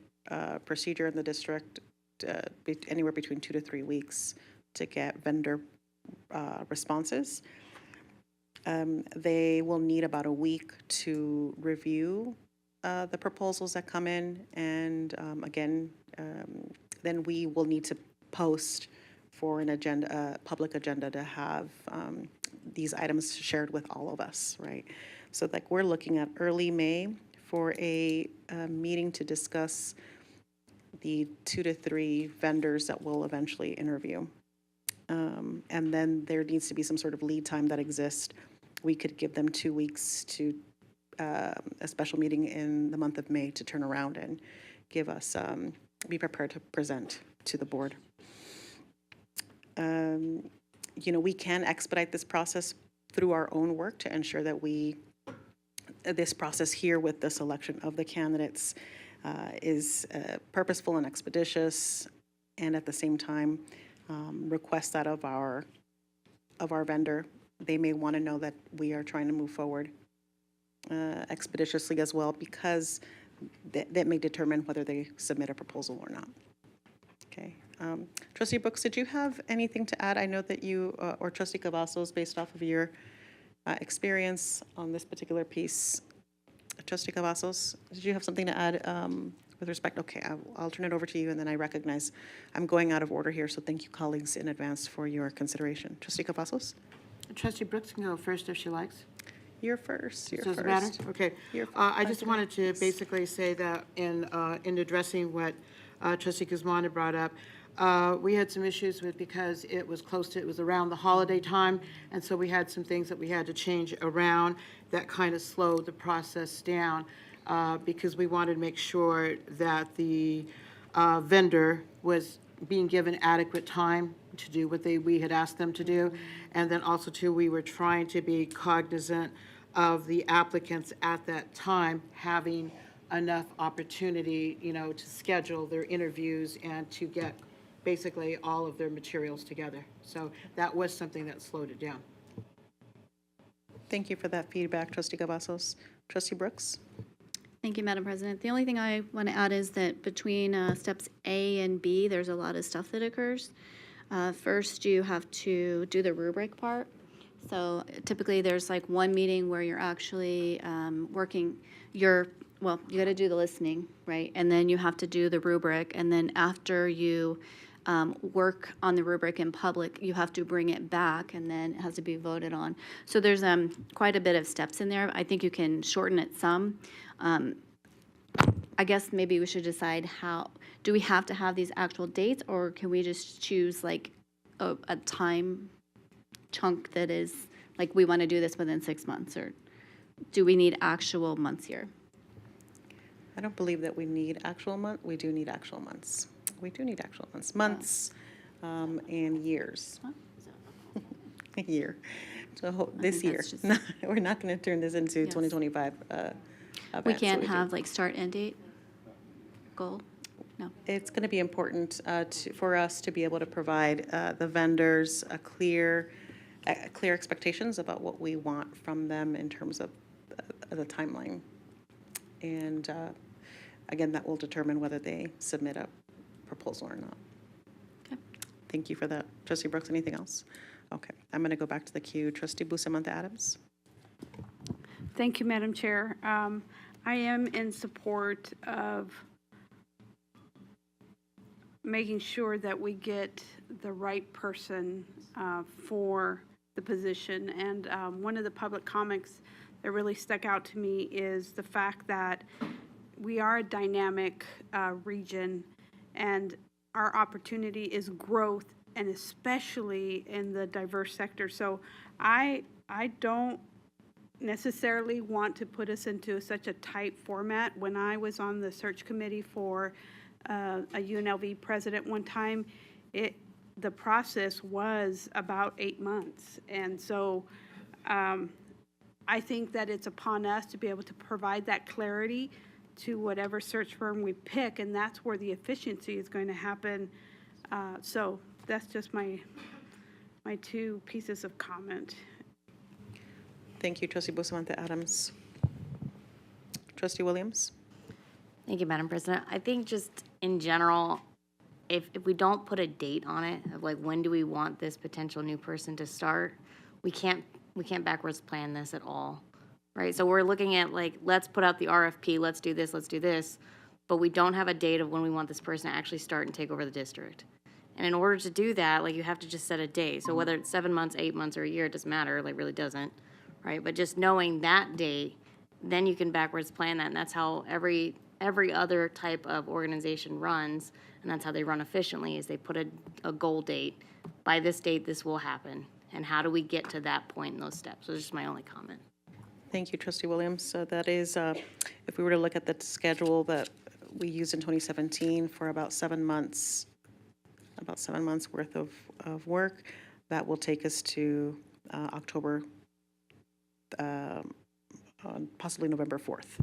S1: procedure in the district, anywhere between 2 to 3 weeks to get vendor responses. They will need about a week to review the proposals that come in, and again, then we will need to post for an agenda, public agenda, to have these items shared with all of us, right? So like we're looking at early May for a meeting to discuss the 2 to 3 vendors that we'll eventually interview. And then there needs to be some sort of lead time that exists. We could give them 2 weeks to a special meeting in the month of May to turn around and give us, be prepared to present to the board. You know, we can expedite this process through our own work to ensure that this process here with the selection of the candidates is purposeful and expeditious, and at the same time request that of our vendor. They may want to know that we are trying to move forward expeditiously as well, because that may determine whether they submit a proposal or not. Okay. Trustee Brooks, did you have anything to add? I know that you, or Trustee Cavazos, based off of your experience on this particular piece. Trustee Cavazos, did you have something to add with respect? Okay, I'll turn it over to you, and then I recognize I'm going out of order here, so thank you, colleagues, in advance for your consideration. Trustee Cavazos?
S12: Trustee Brooks can go first if she likes.
S1: You're first. You're
S12: Does it
S1: first.
S12: matter? Okay.
S1: You're
S12: I just wanted to basically say that in addressing what Trustee Guzman had brought up, we had some issues with, because it was it was around the holiday time, and so we had some things that we had to change around that kind of slowed the process down, because we wanted to make sure that the vendor was being given adequate time to do what we had asked them to do. And then also too, we were trying to be cognizant of the applicants at that time having enough opportunity, you know, to schedule their interviews and to get basically all of their materials together. So that was something that slowed it down.
S1: Thank you for that feedback, Trustee Cavazos. Trustee Brooks?
S3: Thank you, Madam President. The only thing I want to add is that between steps A and B, there's a lot of stuff that occurs. First, you have to do the rubric part. So typically there's like one meeting where you're actually working well, you got to do the listening, right? And then you have to do the rubric. And then after you work on the rubric in public, you have to bring it back, and then it has to be voted on. So there's quite a bit of steps in there. I think you can shorten it some. I guess maybe we should decide do we have to have these actual dates, or can we just choose like a time chunk that is like, we want to do this within 6 months, or do we need actual months here?
S1: I don't believe that we need actual month. We do need actual months. We do need actual months. Months and years. A year. So this year. We're not going to turn this into 2025.
S3: We can't have like start and date goal? No.
S1: It's going to be important for us to be able to provide the vendors a clear expectations about what we want from them in terms of the timeline. And again, that will determine whether they submit a proposal or not.
S3: Okay.
S1: Thank you for that. Trustee Brooks, anything else? Okay, I'm going to go back to the queue. Trustee Bustamante Adams.
S11: Thank you, Madam Chair. I am in support of making sure that we get the right person for the position. And one of the public comments that really stuck out to me is the fact that we are a dynamic region, and our opportunity is growth, and especially in the diverse sector. So I don't necessarily want to put us into such a tight format. When I was on the search committee for a UNLV president one time, the process was about 8 months. And so I think that it's upon us to be able to provide that clarity to whatever search firm we pick, and that's where the efficiency is going to happen. So that's just my two pieces of comment.
S1: Thank you, Trustee Bustamante Adams. Trustee Williams?
S14: Thank you, Madam President. I think just in general, if we don't put a date on it, of like when do we want this potential new person to start, we can't backwards plan this at all, right? So we're looking at like, let's put out the RFP, let's do this, but we don't have a date of when we want this person to actually start and take over the district. And in order to do that, like you have to just set a date. So whether it's 7 months, 8 months, or a year, it doesn't matter, like really doesn't, right? But just knowing that date, then you can backwards plan that, and that's how every other type of organization runs, and that's how they run efficiently, is they put a goal date. By this date, this will happen. And how do we get to that point in those steps? So that's just my only comment.
S1: Thank you, Trustee Williams. So that is, if we were to look at the schedule that we used in 2017 for about 7 months worth of work, that will take us to October, possibly November 4th.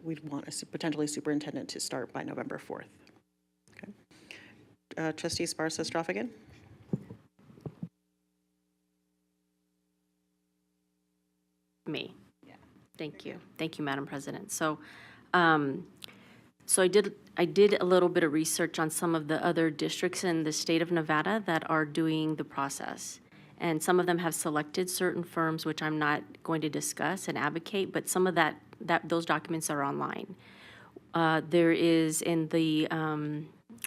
S1: We'd want a potentially superintendent to start by November 4th. Okay. Trustee Esparza-Strophagan?
S13: Me. Yeah. Thank you. Thank you, Madam President. So, I did a little bit of research on some of the other districts in the state of Nevada that are doing the process. And some of them have selected certain firms, which I'm not going to discuss and advocate, but some of those documents are online. There is in the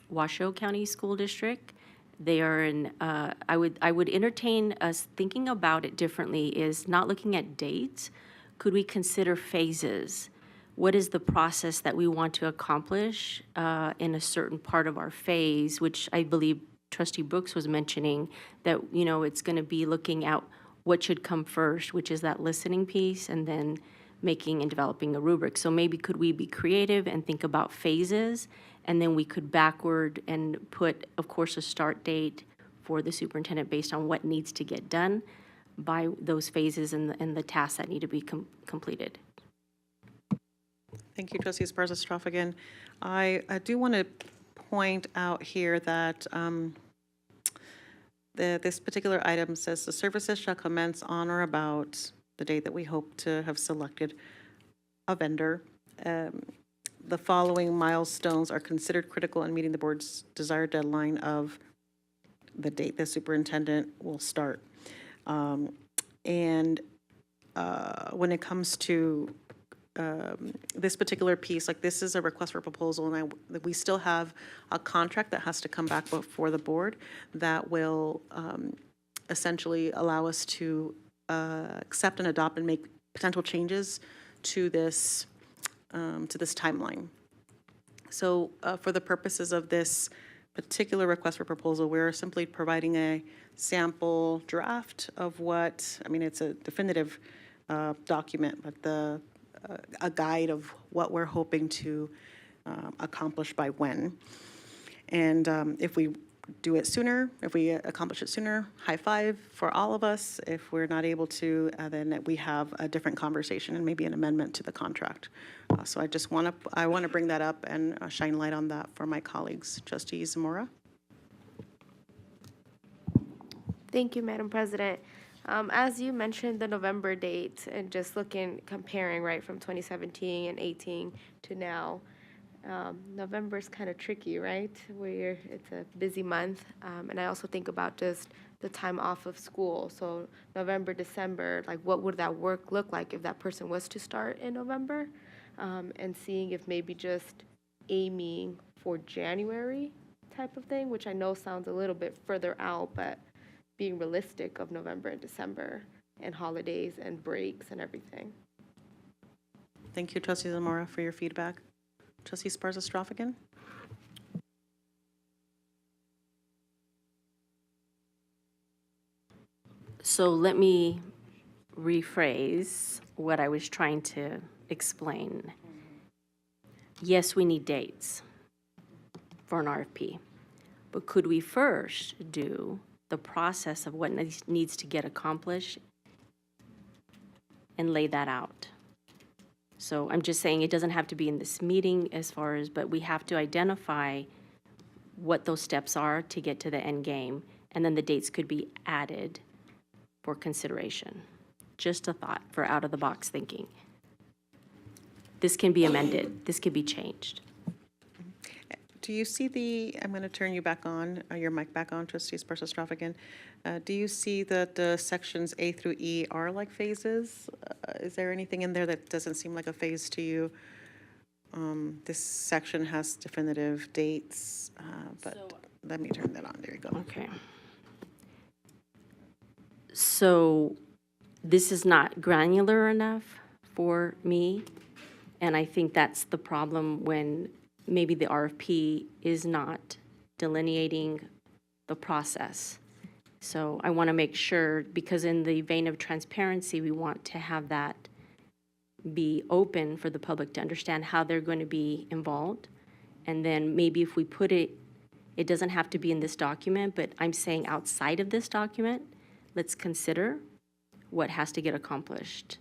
S13: Washoe County School District. They are in, I would entertain us thinking about it differently, is not looking at dates. Could we consider phases? What is the process that we want to accomplish in a certain part of our phase, which I believe Trustee Brooks was mentioning, that, it's going to be looking at what should come first, which is that listening piece, and then making and developing a rubric. So maybe could we be creative and think about phases, and then we could backward and put, of course, a start date for the superintendent based on what needs to get done by those phases and the tasks that need to be completed.
S1: Thank you, Trustee Esparza-Strophagan. I do want to point out here that this particular item says the services shall commence on or about the date that we hope to have selected a vendor. The following milestones are considered critical in meeting the board's desired deadline of the date the superintendent will start. When it comes to this particular piece, like this is a request for proposal, and we still have a contract that has to come back before the board that will essentially allow us to accept and adopt and make potential changes to this timeline. So for the purposes of this particular request for proposal, we're simply providing a sample draft of what, I mean, it's a definitive document, but a guide of what we're hoping to accomplish by when. And if we do it sooner, if we accomplish it sooner, high five for all of us. If we're not able to, then we have a different conversation and maybe an amendment to the contract. So I want to bring that up and shine light on that for my colleagues. Trustee Zamora?
S2: Thank you, Madam President. As you mentioned, the November date, and just comparing, right, from 2017 and 18 to now, November's kind of tricky, right? It's a busy month, and I also think about just the time off of school. So November, December, like what would that work look like if that person was to start in November? And seeing if maybe just aiming for January type of thing, which I know sounds a little bit further out, but being realistic of November and December. and holidays and breaks and everything.
S1: Thank you, Trustee Zamora, for your feedback. Trustee Sparza-Strophigan?
S13: So let me rephrase what I was trying to explain. Yes, we need dates for an RFP, but could we first do the process of what needs to get accomplished and lay that out? So I'm just saying it doesn't have to be in this meeting as far as, but we have to identify what those steps are to get to the end game, and then the dates could be added for consideration. Just a thought for out-of-the-box thinking. This can be amended. This could be changed.
S1: Do you see I'm going to turn you back on, your mic back on, Trustee Sparza-Strophigan. Do you see that the sections A through E are like phases? Is there anything in there that doesn't seem like a phase to you? This section has definitive dates, but let me turn that on. There you go.
S13: Okay. So this is not granular enough for me, and I think that's the problem when maybe the RFP is not delineating the process. So I want to make sure, because in the vein of transparency, we want to have that be open for the public to understand how they're going to be involved. And then maybe if we put it, it doesn't have to be in this document, but I'm saying outside of this document, let's consider what has to get accomplished.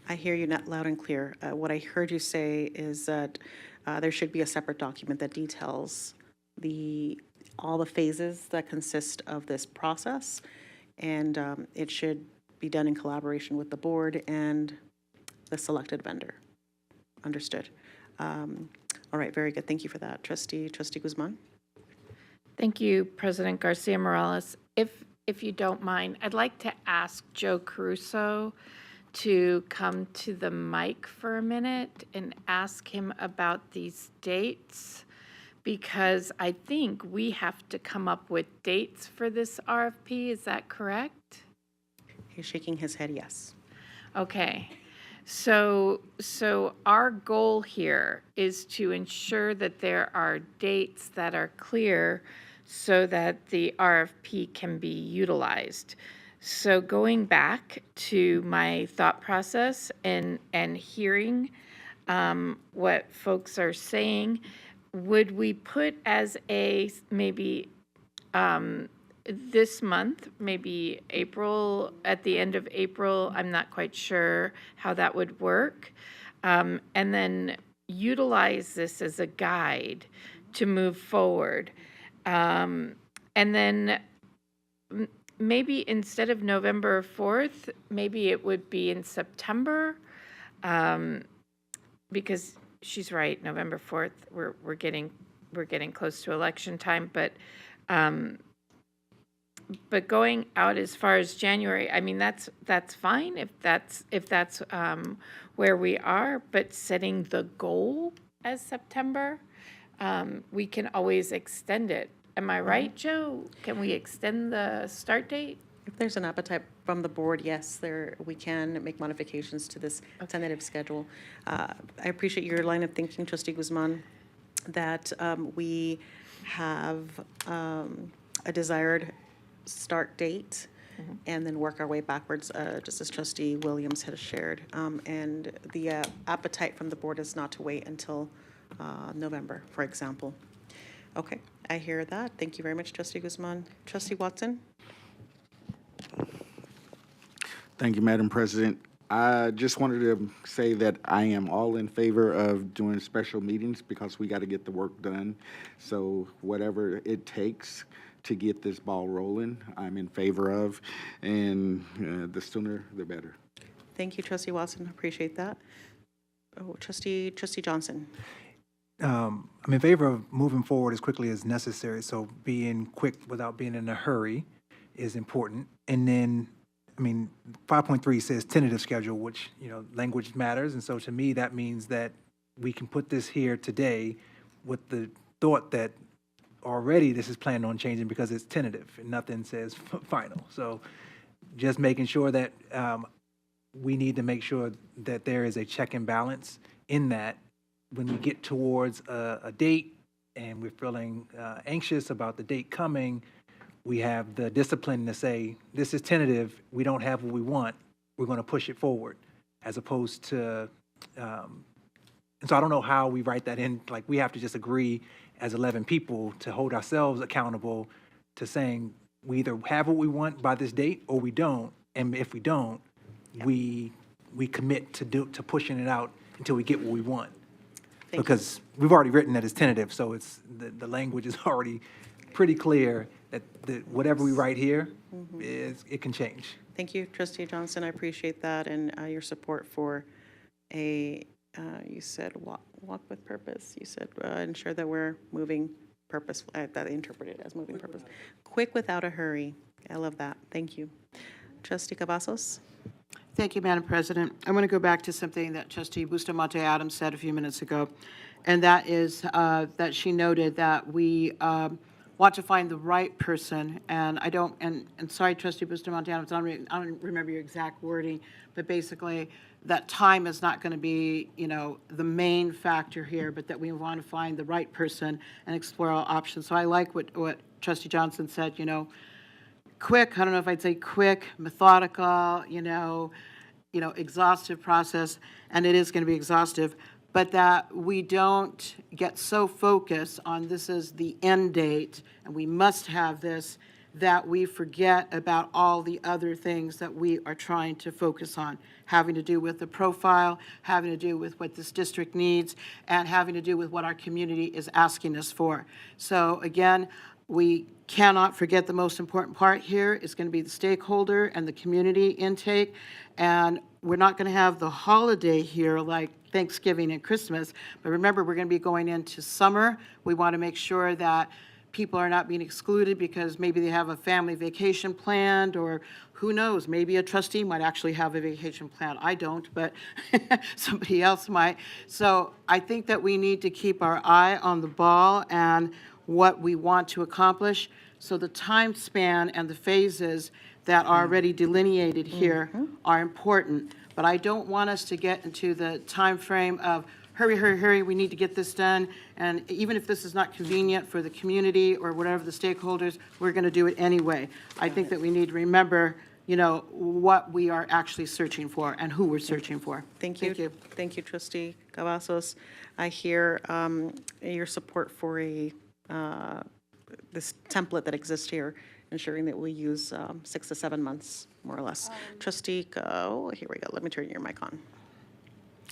S1: I hear you not loud and clear. What I heard you say is that there should be a separate document that details all the phases that consist of this process, and it should be done in collaboration with the board and the selected vendor. Understood. All right, very good. Thank you for that. Trustee Guzman?
S4: Thank you, President Garcia Morales. If you don't mind, I'd like to ask Joe Caruso to come to the mic for a minute and ask him about these dates, because I think we have to come up with dates for this RFP. Is that correct?
S1: He's shaking his head yes.
S4: Okay. So our goal here is to ensure that there are dates that are clear so that the RFP can be utilized. So going back to my thought process and hearing what folks are saying, would we put as maybe this month, maybe April, at the end of April, I'm not quite sure how that would work, and then utilize this as a guide to move forward. And then maybe instead of November 4th, maybe it would be in September, because she's right, November 4th, we're getting close to election time, but going out as far as January, I mean, that's fine if that's where we are, but setting the goal as September, we can always extend it. Am I right, Joe? Can we extend the start date?
S1: If there's an appetite from the board, yes, we can make modifications to this tentative schedule. I appreciate your line of thinking, Trustee Guzman, that we have a desired start date and then work our way backwards, just as Trustee Williams has shared. And the appetite from the board is not to wait until November, for example. Okay, I hear that. Thank you very much, Trustee Guzman. Trustee Watson?
S15: Thank you, Madam President. I just wanted to say that I am all in favor of doing special meetings because we got to get the work done. So whatever it takes to get this ball rolling, I'm in favor of, and the sooner the better.
S1: Thank you, Trustee Watson. Appreciate that. Oh, Trustee Johnson.
S16: I'm in favor of moving forward as quickly as necessary. So being quick without being in a hurry is important. And then, I mean, 5.3 says tentative schedule, which, language matters. And so to me, that means that we can put this here today with the thought that already this is planned on changing because it's tentative and nothing says final. So just making sure that we need to make sure that there is a check and balance in that when we get towards a date and we're feeling anxious about the date coming, we have the discipline to say, this is tentative, we don't have what we want, we're going to push it forward, as opposed to, and so I don't know how we write that in, like, we have to just agree as 11 people to hold ourselves accountable to saying, we either have what we want by this date or we don't, and if we don't, we commit to pushing it out until we get what we want. Because we've already written that it's tentative, so it's, the language is already pretty clear that whatever we write here is, it can change.
S1: Thank you, Trustee Johnson. I appreciate that and your support for a, you said walk with purpose. You said ensure that we're moving purpose, that I interpreted as moving purpose. Quick without a hurry. I love that. Thank you. Trustee Cavazos?
S12: Thank you, Madam President. I want to go back to something that Trustee Bustamante Adams said a few minutes ago, and that is that she noted that we want to find the right person, and I don't, and sorry, Trustee Bustamante Adams, I don't remember your exact wording, but basically that time is not going to be, you know, the main factor here, but that we want to find the right person and explore all options. So I like what Trustee Johnson said, you know, quick, I don't know if I'd say quick, methodical, exhaustive process, and it is going to be exhaustive, but that we don't get so focused on this is the end date and we must have this, that we forget about all the other things that we are trying to focus on, having to do with the profile, having to do with what this district needs, and having to do with what our community is asking us for. So again, we cannot forget the most important part here is going to be the stakeholder and the community intake. And we're not going to have the holiday here like Thanksgiving and Christmas. But remember, we're going to be going into summer. We want to make sure that people are not being excluded because maybe they have a family vacation planned, or who knows, maybe a trustee might actually have a vacation plan. I don't, but somebody else might. So I think that we need to keep our eye on the ball and what we want to accomplish. So the time span and the phases that are already delineated here are important. But I don't want us to get into the time frame of hurry, hurry, hurry, we need to get this done. And even if this is not convenient for the community or whatever the stakeholders, we're going to do it anyway. I think that we need to remember, what we are actually searching for and who we're searching for.
S1: Thank you. Thank you, Trustee Cavazos. I hear your support for this template that exists here, ensuring that we use 6 to 7 months, more or less. Trustee, here we go. Let me turn your mic on.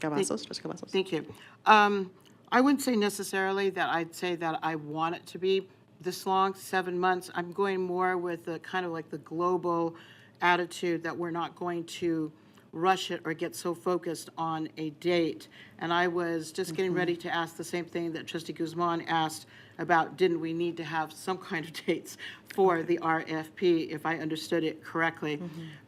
S1: Cavazos, Trustee Cavazos.
S12: Thank you. I wouldn't say necessarily that I'd say that I want it to be this long, 7 months. I'm going more with the kind of like the global attitude that we're not going to rush it or get so focused on a date. And I was just getting ready to ask the same thing that Trustee Guzman asked about, didn't we need to have some kind of dates for the RFP, if I understood it correctly.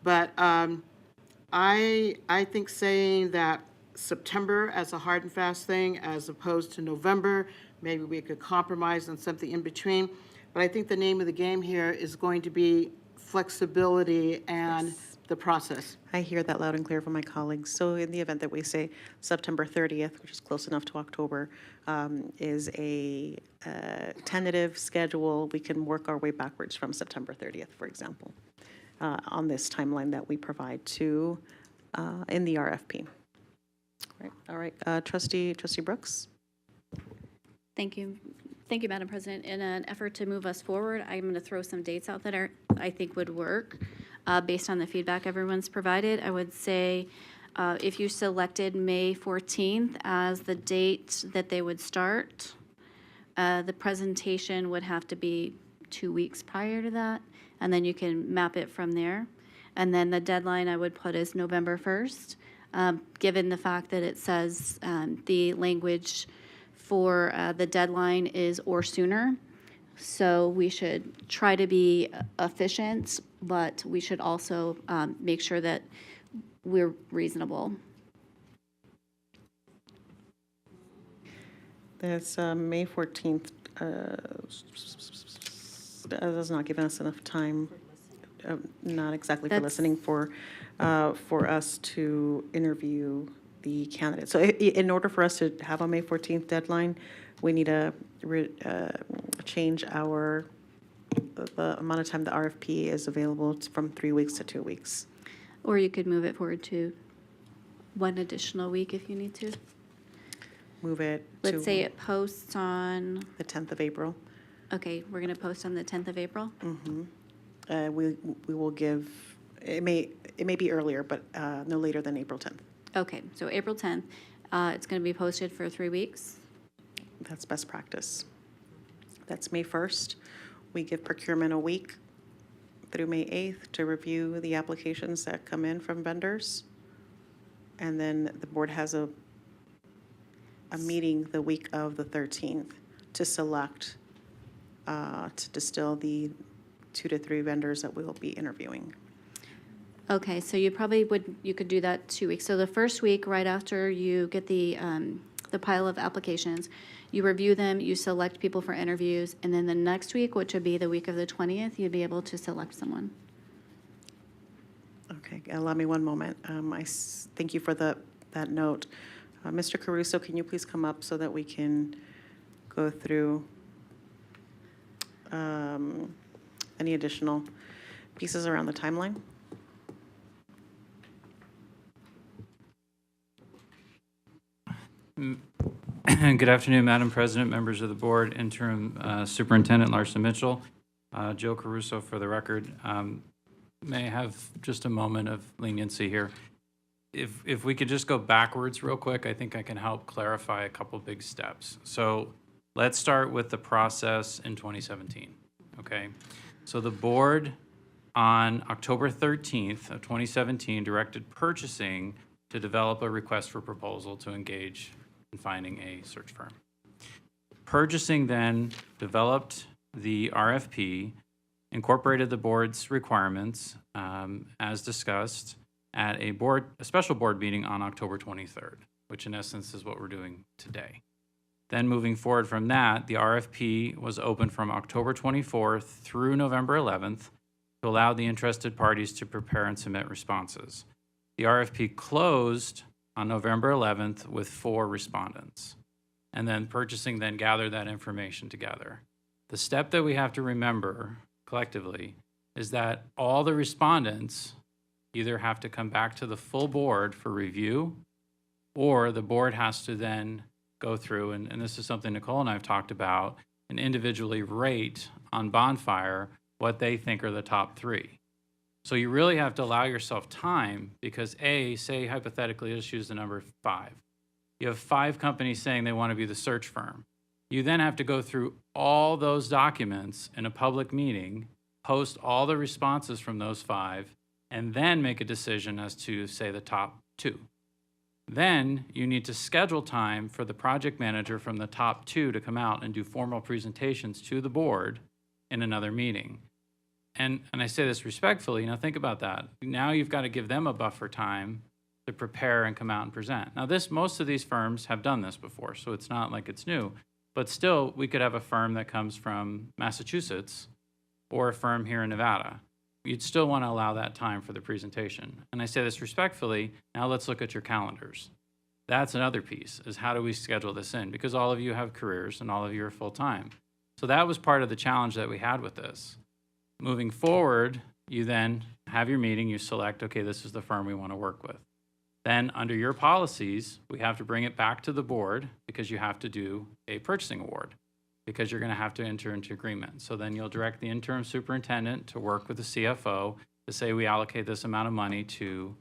S12: But I think saying that September as a hard and fast thing as opposed to November, maybe we could compromise on something in between. But I think the name of the game here is going to be flexibility and the process.
S1: I hear that loud and clear from my colleagues. So in the event that we say September 30th, which is close enough to October, is a tentative schedule, we can work our way backwards from September 30th, for example, on this timeline that we provide to in the RFP. All right. Trustee Brooks?
S3: Thank you. Thank you, Madam President. In an effort to move us forward, I'm going to throw some dates out that I think would work based on the feedback everyone's provided. I would say if you selected May 14th as the date that they would start, the presentation would have to be 2 weeks prior to that, and then you can map it from there. And then the deadline I would put is November 1st, given the fact that it says the language for the deadline is or sooner. So we should try to be efficient, but we should also make sure that we're reasonable.
S1: That's May 14th. That has not given us enough time. not exactly for
S3: That's-
S1: listening, for us to interview the candidates. So in order for us to have a May 14th deadline, we need to change the amount of time the RFP is available from 3 weeks to 2 weeks.
S3: Or you could move it forward to one additional week if you need to.
S1: Move it to
S3: Let's say it posts on,
S1: the 10th of April.
S3: okay, we're going to post on the 10th of April?
S1: We will give, it may be earlier, but no later than April 10th.
S3: Okay, so April 10th. It's going to be posted for 3 weeks.
S1: That's best practice. That's May 1st. We give procurement a week through May 8th to review the applications that come in from vendors. And then the board has a meeting the week of the 13th to select, to distill the 2 to 3 vendors that we will be interviewing.
S3: Okay, so you could do that 2 weeks. So the first week, right after you get the pile of applications, you review them, you select people for interviews, and then the next week, which would be the week of the 20th, you'd be able to select someone.
S1: Okay, allow me one moment. Thank you for that note. Mr. Caruso, can you please come up so that we can go through any additional pieces around the timeline?
S17: Good afternoon, Madam President, members of the board, Interim Superintendent Larson Mitchell. Joe Caruso for the record. May I have just a moment of leniency here? If we could just go backwards real quick, I think I can help clarify a couple big steps. So let's start with the process in 2017, okay? So the board on October 13th of 2017 directed purchasing to develop a request for proposal to engage in finding a search firm. Purchasing then developed the RFP, incorporated the board's requirements as discussed at a special board meeting on October 23rd, which in essence is what we're doing today. Then moving forward from that, the RFP was open from October 24th through November 11th to allow the interested parties to prepare and submit responses. The RFP closed on November 11th with 4 respondents. And then purchasing then gathered that information together. The step that we have to remember collectively is that all the respondents either have to come back to the full board for review, or the board has to then go through, and this is something Nicole and I have talked about, and individually rate on Bonfire what they think are the top 3. So you really have to allow yourself time because say hypothetically, let's use the number 5. You have 5 companies saying they want to be the search firm. You then have to go through all those documents in a public meeting, post all the responses from those 5, and then make a decision as to, say, the top 2. Then you need to schedule time for the project manager from the top 2 to come out and do formal presentations to the board in another meeting. And I say this respectfully, think about that. Now you've got to give them a buffer time to prepare and come out and present. Now most of these firms have done this before, so it's not like it's new, but still we could have a firm that comes from Massachusetts or a firm here in Nevada. You'd still want to allow that time for the presentation. And I say this respectfully, now let's look at your calendars. That's another piece, is how do we schedule this in? Because all of you have careers and all of you are full-time. So that was part of the challenge that we had with this. Moving forward, you then have your meeting, you select, okay, this is the firm we want to work with. Then under your policies, we have to bring it back to the board because you have to do a purchasing award because you're going to have to enter into agreement. So then you'll direct the interim superintendent to work with the CFO to say we allocate this amount of money to,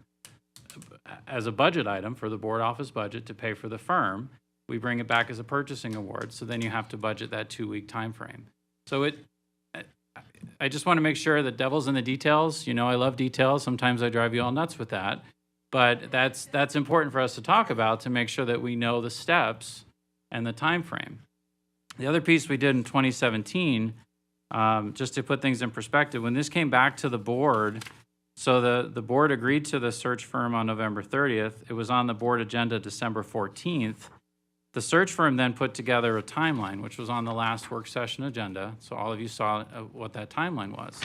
S17: as a budget item for the board office budget to pay for the firm. We bring it back as a purchasing award. So then you have to budget that 2-week time frame. So I just want to make sure the devil's in the details. I love details. Sometimes I drive you all nuts with that. But that's important for us to talk about to make sure that we know the steps and the time frame. The other piece we did in 2017, just to put things in perspective, when this came back to the board, so the board agreed to the search firm on November 30th. It was on the board agenda December 14th. The search firm then put together a timeline, which was on the last work session agenda. So all of you saw what that timeline was.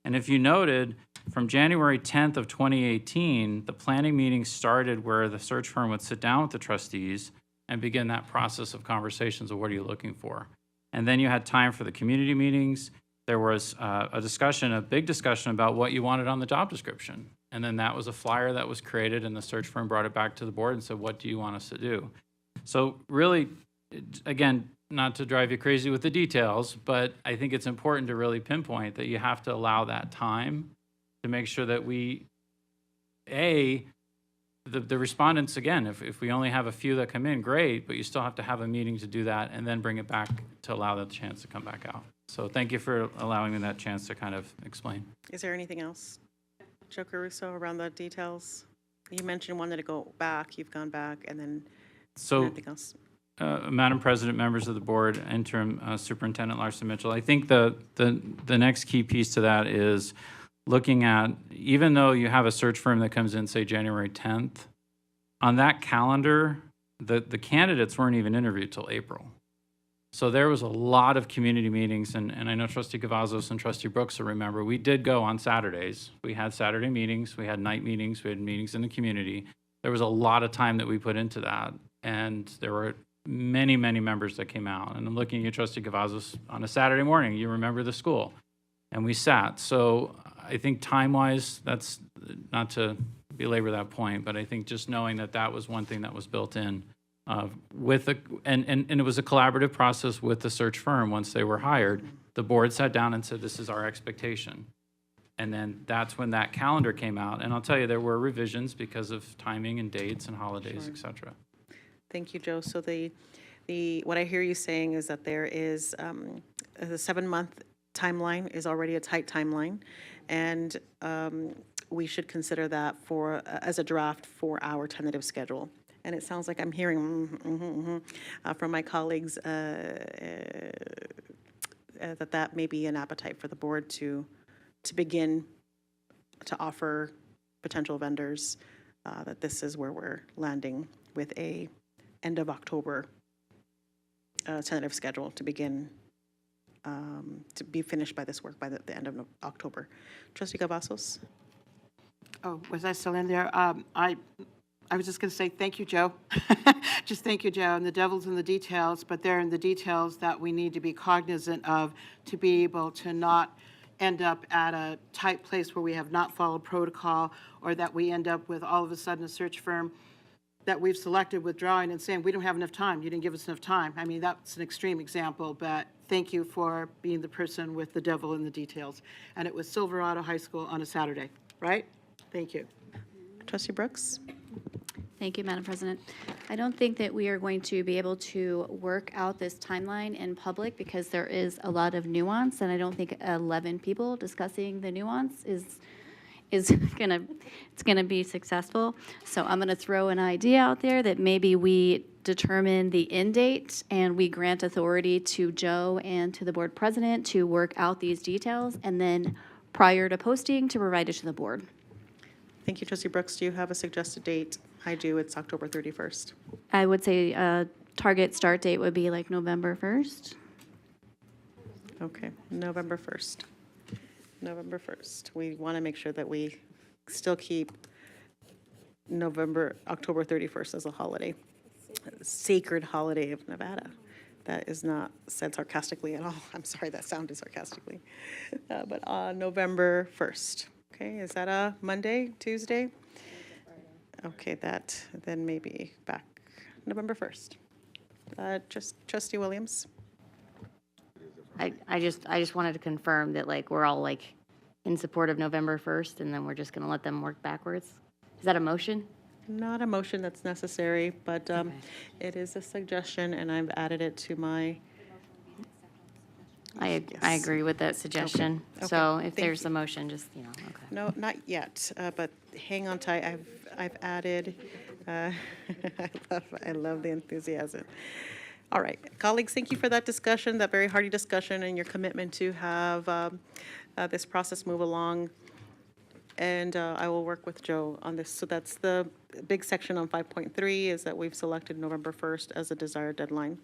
S17: And if you noted, from January 10th of 2018, the planning meeting started where the search firm would sit down with the trustees and begin that process of conversations of what are you looking for. And then you had time for the community meetings. There was a big discussion about what you wanted on the job description. And then that was a flyer that was created, and the search firm brought it back to the board and said, what do you want us to do? So really, again, not to drive you crazy with the details, but I think it's important to really pinpoint that you have to allow that time to make sure that the respondents, again, if we only have a few that come in, great, but you still have to have a meeting to do that and then bring it back to allow that chance to come back out. So thank you for allowing me that chance to kind of explain.
S1: Is there anything else, Joe Caruso, around the details? You mentioned wanted to go back, you've gone back, and then
S17: So,
S1: anything else?
S17: Madam President, members of the board, interim Superintendent Larson Mitchell, I think the next key piece to that is looking at, even though you have a search firm that comes in, say, January 10th, on that calendar, the candidates weren't even interviewed till April. So there was a lot of community meetings, and I know Trustee Cavazos and Trustee Brooks will remember, we did go on Saturdays. We had Saturday meetings, we had night meetings, we had meetings in the community. There was a lot of time that we put into that, and there were many, many members that came out. And I'm looking at Trustee Cavazos on a Saturday morning, you remember the school, and we sat. So I think time-wise, that's not to belabor that point, but I think just knowing that that was one thing that was built in and it was a collaborative process with the search firm. Once they were hired, the board sat down and said, this is our expectation. And then that's when that calendar came out. And I'll tell you, there were revisions because of timing and dates and holidays, et cetera.
S1: Thank you, Joe. So what I hear you saying is that there is the 7-month timeline is already a tight timeline, and we should consider that as a draft for our tentative schedule. And it sounds like I'm hearing from my colleagues that may be an appetite for the board to begin to offer potential vendors that this is where we're landing with a end of October tentative schedule to begin to be finished by this work by the end of October. Trustee Cavazos?
S12: Oh, was I still in there? I was just going to say thank you, Joe. Just thank you, Joe. And the devil's in the details, but they're in the details that we need to be cognizant of to be able to not end up at a tight place where we have not followed protocol, or that we end up with all of a sudden a search firm that we've selected withdrawing and saying, we don't have enough time. You didn't give us enough time. I mean, that's an extreme example, but thank you for being the person with the devil in the details. And it was Silverado High School on a Saturday, right? Thank you.
S1: Trustee Brooks?
S3: Thank you, Madam President. I don't think that we are going to be able to work out this timeline in public because there is a lot of nuance, and I don't think 11 people discussing the nuance is gonna be successful. So I'm gonna throw an idea out there that maybe we determine the end date and we grant authority to Joe and to the board president to work out these details, and then prior to posting to provide it to the board.
S1: Thank you, Trustee Brooks. Do you have a suggested date? I do. It's October 31st.
S3: I would say target start date would be like November 1st.
S1: Okay, November 1st. November 1st. We want to make sure that we still keep October 31st as a holiday, a sacred holiday of Nevada. That is not said sarcastically at all. I'm sorry, that sounded sarcastically. But November 1st. Okay, is that a Monday, Tuesday? Okay, that then maybe back November 1st. Trustee Williams?
S14: I just wanted to confirm that like we're all like in support of November 1st, and then we're just going to let them work backwards. Is that a motion?
S1: Not a motion that's necessary, but it is a suggestion, and I've added it to my.
S14: I agree with that suggestion.
S1: Okay.
S14: So if
S1: Thank
S14: there's
S1: you.
S14: a motion, just, okay.
S1: No, not yet, but hang on tight. I've added, I love the enthusiasm. All right, colleagues, thank you for that discussion, that very hearty discussion, and your commitment to have this process move along. And I will work with Joe on this. So that's the big section on 5.3 is that we've selected November 1st as a desired deadline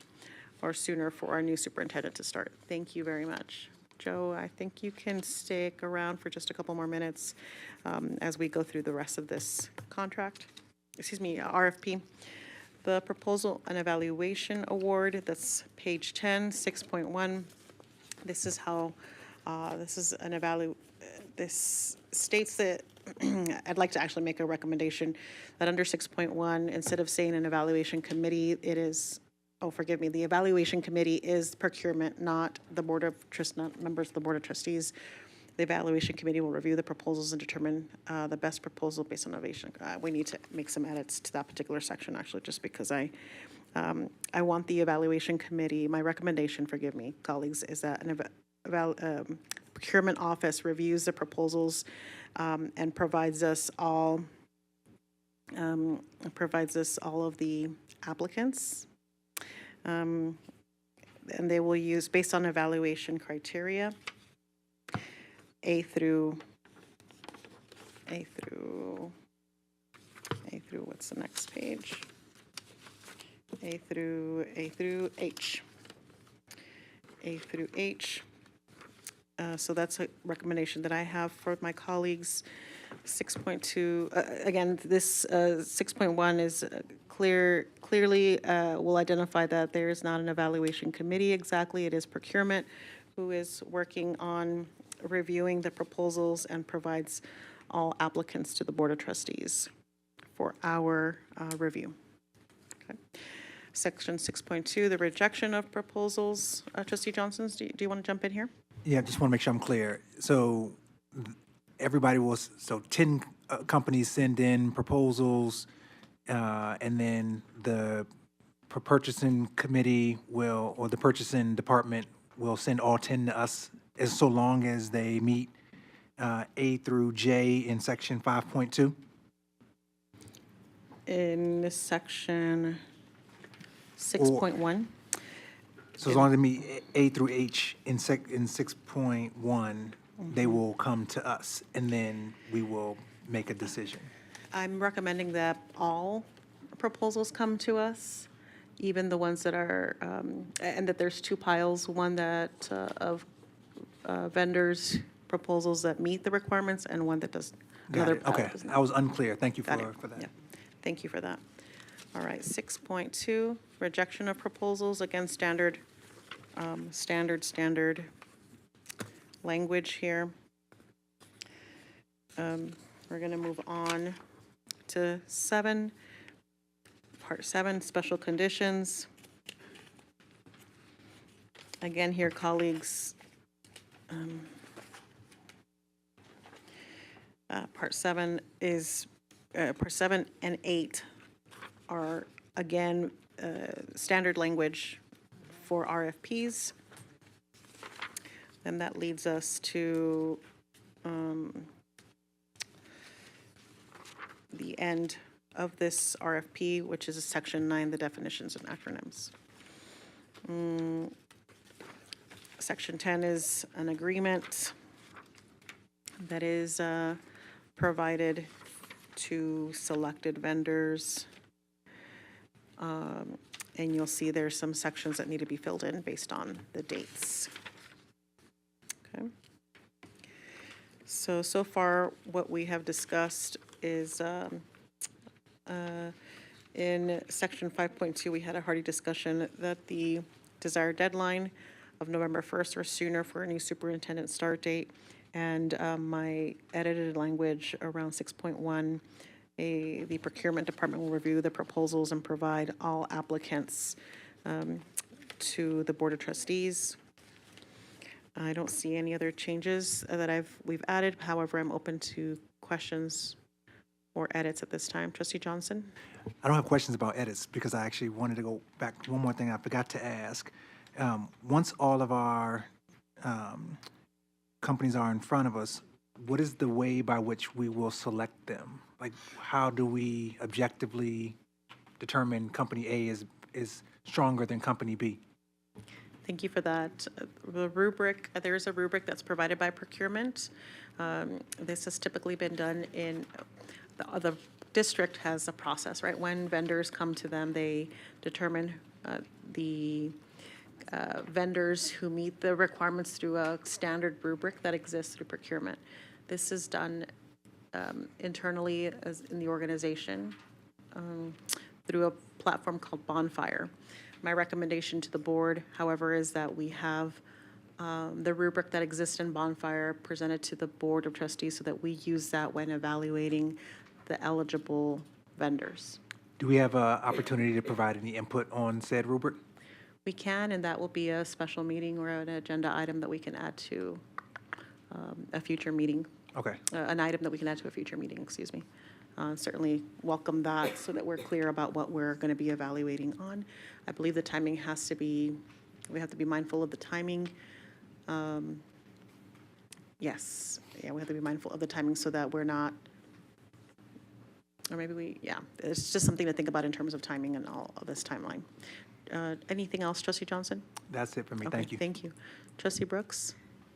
S1: or sooner for our new superintendent to start. Thank you very much. Joe, I think you can stick around for just a couple more minutes as we go through the rest of this contract, RFP. The proposal and evaluation award, that's page 10, 6.1. This is how, this states that, I'd like to actually make a recommendation that under 6.1, instead of saying an evaluation committee, it is, oh, forgive me, the evaluation committee is procurement, not the not members of the Board of Trustees. The evaluation committee will review the proposals and determine the best proposal based on innovation. We need to make some edits to that particular section, actually, just because I want the evaluation committee, my recommendation, forgive me, colleagues, is that an procurement office reviews the proposals and provides us all of the applicants. And they will use, based on evaluation criteria, A through, what's the next page? A through H. A through H. So that's a recommendation that I have for my colleagues. 6.2, again, this 6.1 is clearly will identify that there is not an evaluation committee exactly. It is procurement who is working on reviewing the proposals and provides all applicants to the Board of Trustees for our review. Okay. Section 6.2, the rejection of proposals. Trustee Johnson, do you want to jump in here?
S16: Yeah, just want to make sure I'm clear. So everybody will, so 10 companies send in proposals, and then the purchasing committee will, or the purchasing department will send all 10 to us, as so long as they meet A through J in section 5.2?
S1: In this section 6.1.
S16: So as long as they meet A through H in 6.1, they will come to us, and then we will make a decision.
S1: I'm recommending that all proposals come to us, even the ones that are, and that there's two piles, one that of vendors' proposals that meet the requirements and one that does.
S16: Got it. Okay,
S1: does
S16: I
S1: not.
S16: was unclear. Thank you
S1: Got
S16: for that.
S1: Yeah. Thank you for that. All right, 6.2, rejection of proposals. Again, standard language here. We're going to move on to 7, Part 7, special conditions. Again, here, colleagues, Part 7 is, Part 7 and 8 are, again, standard language for RFPs. And that leads us to the end of this RFP, which is Section 9, the definitions and acronyms. Section 10 is an agreement that is provided to selected vendors. And you'll see there's some sections that need to be filled in based on the dates. Okay. So far, what we have discussed is in Section 5.2, we had a hearty discussion that the desired deadline of November 1st or sooner for a new superintendent start date, and my edited language around 6.1, the procurement department will review the proposals and provide all applicants to the Board of Trustees. I don't see any other changes that we've added. However, I'm open to questions or edits at this time. Trustee Johnson?
S16: I don't have questions about edits because I actually wanted to go back to one more thing I forgot to ask. Once all of our companies are in front of us, what is the way by which we will select them? Like, how do we objectively determine company A is stronger than company B?
S1: Thank you for that. The rubric, there is a rubric that's provided by procurement. This has typically been done in, the district has a process, right? When vendors come to them, they determine the vendors who meet the requirements through a standard rubric that exists through procurement. This is done internally as in the organization through a platform called Bonfire. My recommendation to the board, however, is that we have the rubric that exists in Bonfire presented to the Board of Trustees so that we use that when evaluating the eligible vendors.
S16: Do we have an opportunity to provide any input on said rubric?
S1: We can, and that will be a special meeting or an agenda item that we can add to a future meeting.
S16: Okay.
S1: An item that we can add to a future meeting, excuse me. Certainly welcome that so that we're clear about what we're going to be evaluating on. I believe the timing has to be, we have to be mindful of the timing. Yes, yeah, we have to be mindful of the timing so that we're not, or maybe we, yeah, it's just something to think about in terms of timing and all of this timeline. Anything else, Trustee Johnson?
S16: That's it for me.
S1: Okay,
S16: Thank you.
S1: Thank you. Trustee Brooks?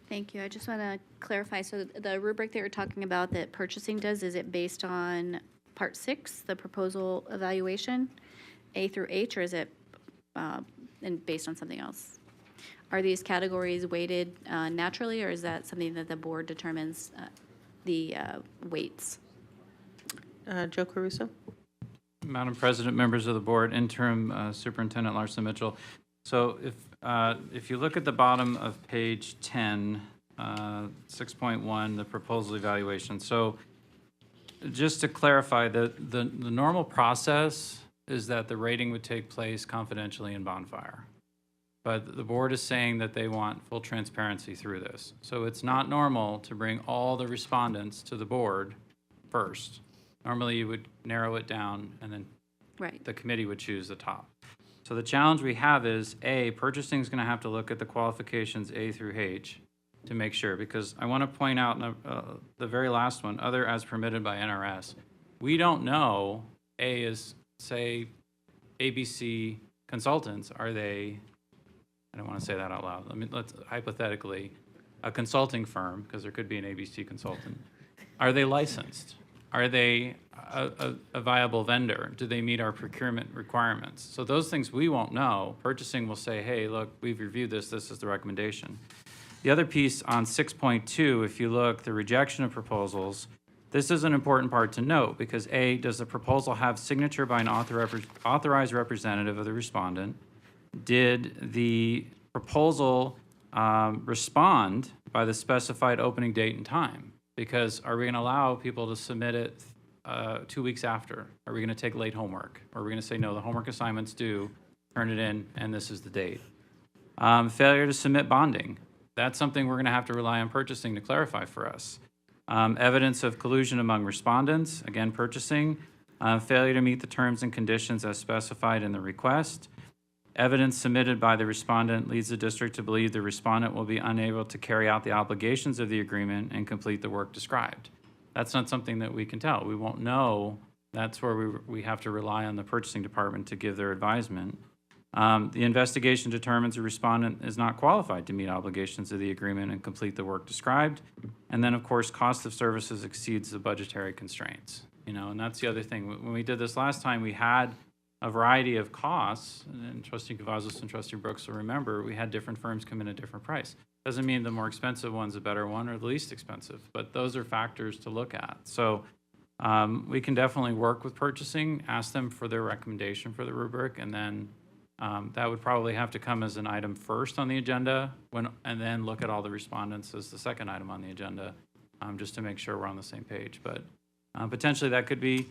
S3: Thank you. I just want to clarify, so the rubric that you're talking about that purchasing does, is it based on Part 6, the proposal evaluation, A through H, or is it and based on something else? Are these categories weighted naturally, or is that something that the board determines the weights?
S1: Joe Caruso?
S17: Madam President, members of the board, Interim Superintendent Larson Mitchell. So if you look at the bottom of page 10, 6.1, the proposal evaluation. So just to clarify, the normal process is that the rating would take place confidentially in Bonfire. But the board is saying that they want full transparency through this. So it's not normal to bring all the respondents to the board first. Normally you would narrow it down and then the committee would choose the top. So the challenge we have is, A, purchasing is going to have to look at the qualifications A through H to make sure, because I want to point out in the very last one, other as permitted by NRS. We don't know, A is, say, ABC consultants, are they, I don't want to say that out loud. Let's hypothetically, a consulting firm, because there could be an ABC consultant, are they licensed? Are they a viable vendor? Do they meet our procurement requirements? So those things we won't know. Purchasing will say, hey, look, we've reviewed this. This is the recommendation. The other piece on 6.2, if you look, the rejection of proposals, this is an important part to note because A, does the proposal have signature by an authorized representative of the respondent? Did the proposal respond by the specified opening date and time? Because are we going to allow people to submit it 2 weeks after? Are we going to take late homework? Or are we going to say, no, the homework assignment's due, turn it in, and this is the date? Failure to submit bonding. That's something we're going to have to rely on purchasing to clarify for us. Evidence of collusion among respondents, again, purchasing. Failure to meet the terms and conditions as specified in the request. Evidence submitted by the respondent leads the district to believe the respondent will be unable to carry out the obligations of the agreement and complete the work described. That's not something that we can tell. We won't know. That's where we have to rely on the purchasing department to give their advisement. The investigation determines the respondent is not qualified to meet obligations of the agreement and complete the work described. And then, of course, cost of services exceeds the budgetary constraints. And that's the other thing. When we did this last time, we had a variety of costs, and Trustee Cavazos and Trustee Brooks will remember, we had different firms come in at different price. Doesn't mean the more expensive one's a better one or the least expensive, but those are factors to look at. So we can definitely work with purchasing, ask them for their recommendation for the rubric, and then that would probably have to come as an item first on the agenda, and then look at all the respondents as the second item on the agenda, just to make sure we're on the same page. But potentially that could be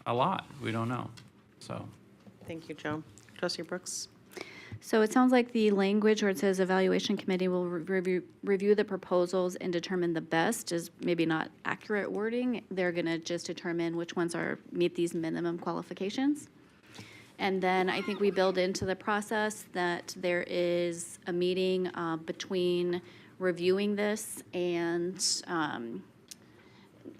S17: a lot. We don't know. So,
S1: thank you, Joe. Trustee Brooks?
S3: So it sounds like the language where it says evaluation committee will review the proposals and determine the best is maybe not accurate wording. They're going to just determine which ones meet these minimum qualifications. And then I think we build into the process that there is a meeting between reviewing this and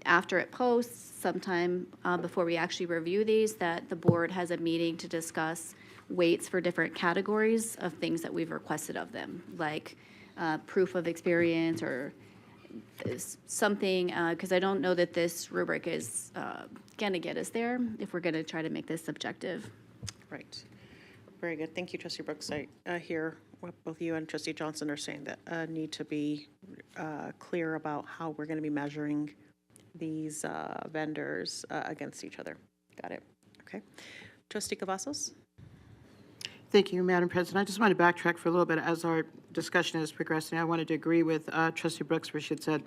S3: after it posts, sometime before we actually review these, that the board has a meeting to discuss weights for different categories of things that we've requested of them, like proof of experience or something, because I don't know that this rubric is going to get us there if we're going to try to make this subjective.
S1: Right. very good. Thank you, Trustee Brooks. I hear what both you and Trustee Johnson are saying, that need to be clear about how we're going to be measuring these vendors against each other. Got it. Okay. Trustee Cavazos?
S12: Thank you, Madam President. I just want to backtrack for a little bit as our discussion is progressing. I wanted to agree with Trustee Brooks where she had said,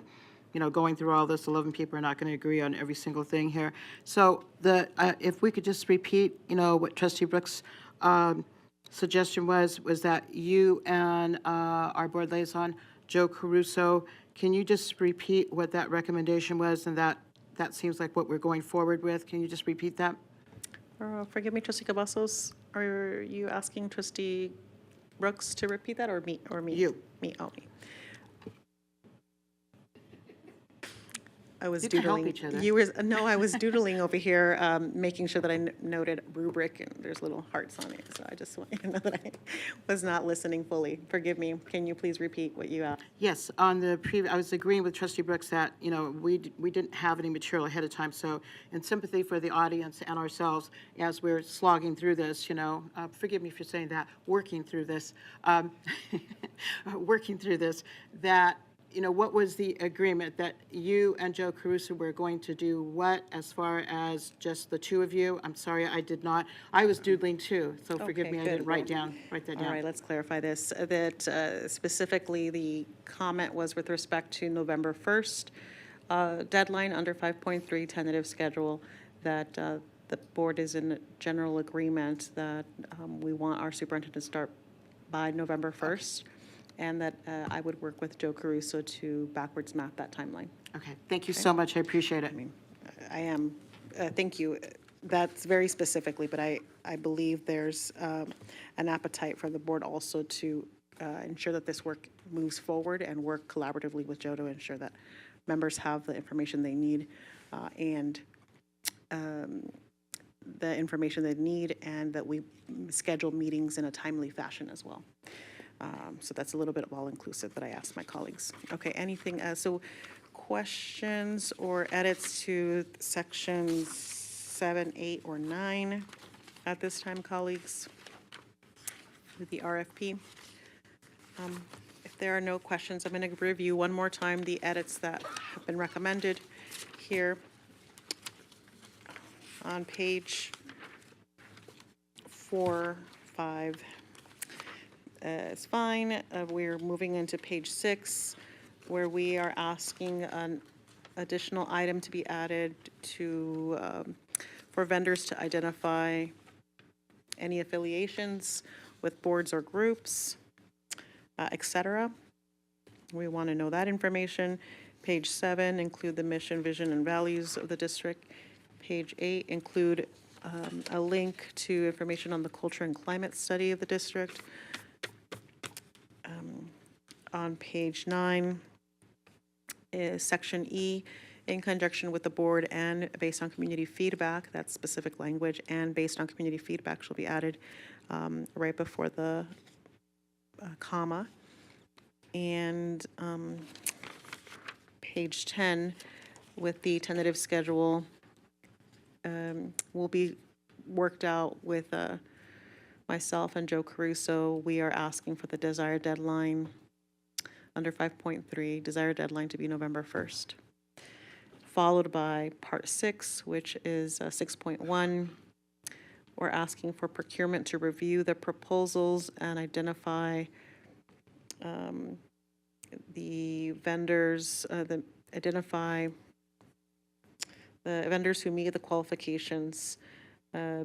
S12: you know, going through all this, 11 people are not going to agree on every single thing here. So if we could just repeat, you know, what Trustee Brooks' suggestion was that you and our board liaison, Joe Caruso, can you just repeat what that recommendation was, and that seems like what we're going forward with? Can you just repeat that?
S1: Forgive me, Trustee Cavazos. Are you asking Trustee Brooks to repeat that, or me?
S12: You.
S1: Me. Oh, me. I was
S12: You can help
S1: doodling.
S12: each other.
S1: You were no, I was doodling over here, making sure that I noted rubric, and there's little hearts on it. So I just want you to know that I was not listening fully. Forgive me. Can you please repeat what you asked?
S12: Yes, on the previous, I was agreeing with Trustee Brooks that, you know, we didn't have any material ahead of time, so in sympathy for the audience and ourselves, as we're slogging through this, you know, forgive me for saying that, working through this, that, you know, what was the agreement that you and Joe Caruso were going to do what as far as just the two of you? I'm sorry, I did not. I was doodling too, so forgive
S1: Okay,
S12: me, I
S1: good.
S12: didn't write that down.
S1: All right, let's clarify this. That specifically the comment was with respect to November 1st deadline under 5.3 tentative schedule, that the board is in general agreement that we want our superintendent to start by November 1st, and that I would work with Joe Caruso to backwards map that timeline.
S12: Okay, thank you so much, I appreciate it.
S1: I mean, I am, thank you. That's very specifically, but I believe there's an appetite from the board also to ensure that this work moves forward and work collaboratively with Joe to ensure that members have the information they need and the information they need, and that we schedule meetings in a timely fashion as well. So that's a little bit of all-inclusive that I asked my colleagues. Okay, anything, so questions or edits to sections 7, 8, or 9 at this time, colleagues, with the RFP? If there are no questions, I'm going to review one more time the edits that have been recommended here on page 4, 5. It's fine. We're moving into page 6, where we are asking an additional item to be added to, for vendors to identify any affiliations with boards or groups, et cetera. We want to know that information. Page 7, include the mission, vision, and values of the district. Page 8, include a link to information on the culture and climate study of the district. On page 9 is section E, in conjunction with the board and based on community feedback, that's specific language, and based on community feedback shall be added right before the comma. And page 10, with the tentative schedule, will be worked out with myself and Joe Caruso. We are asking for the desired deadline under 5.3, desired deadline to be November 1st. Followed by part 6, which is 6.1. We're asking for procurement to review the proposals and identify the vendors, identify the vendors who meet the qualifications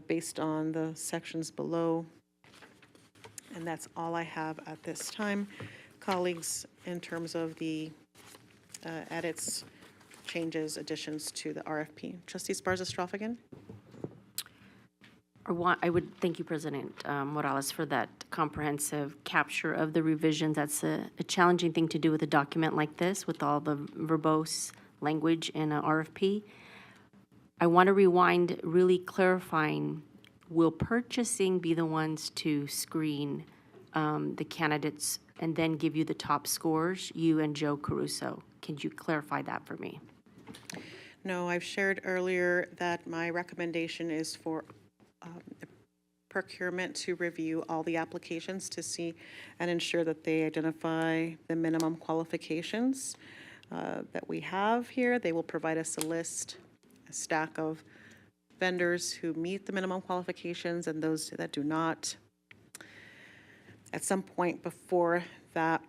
S1: based on the sections below. And that's all I have at this time. Colleagues, in terms of the edits, changes, additions to the RFP. Trustee Sparza-Stroff again?
S13: I would thank you, President Morales, for that comprehensive capture of the revisions. That's a challenging thing to do with a document like this, with all the verbose language in an RFP. I want to rewind, really clarifying, will purchasing be the ones to screen the candidates and then give you the top scores, you and Joe Caruso? Can you clarify that for me?
S1: No, I've shared earlier that my recommendation is for procurement to review all the applications to see and ensure that they identify the minimum qualifications that we have here. They will provide us a stack of vendors who meet the minimum qualifications and those that do not. At some point before that,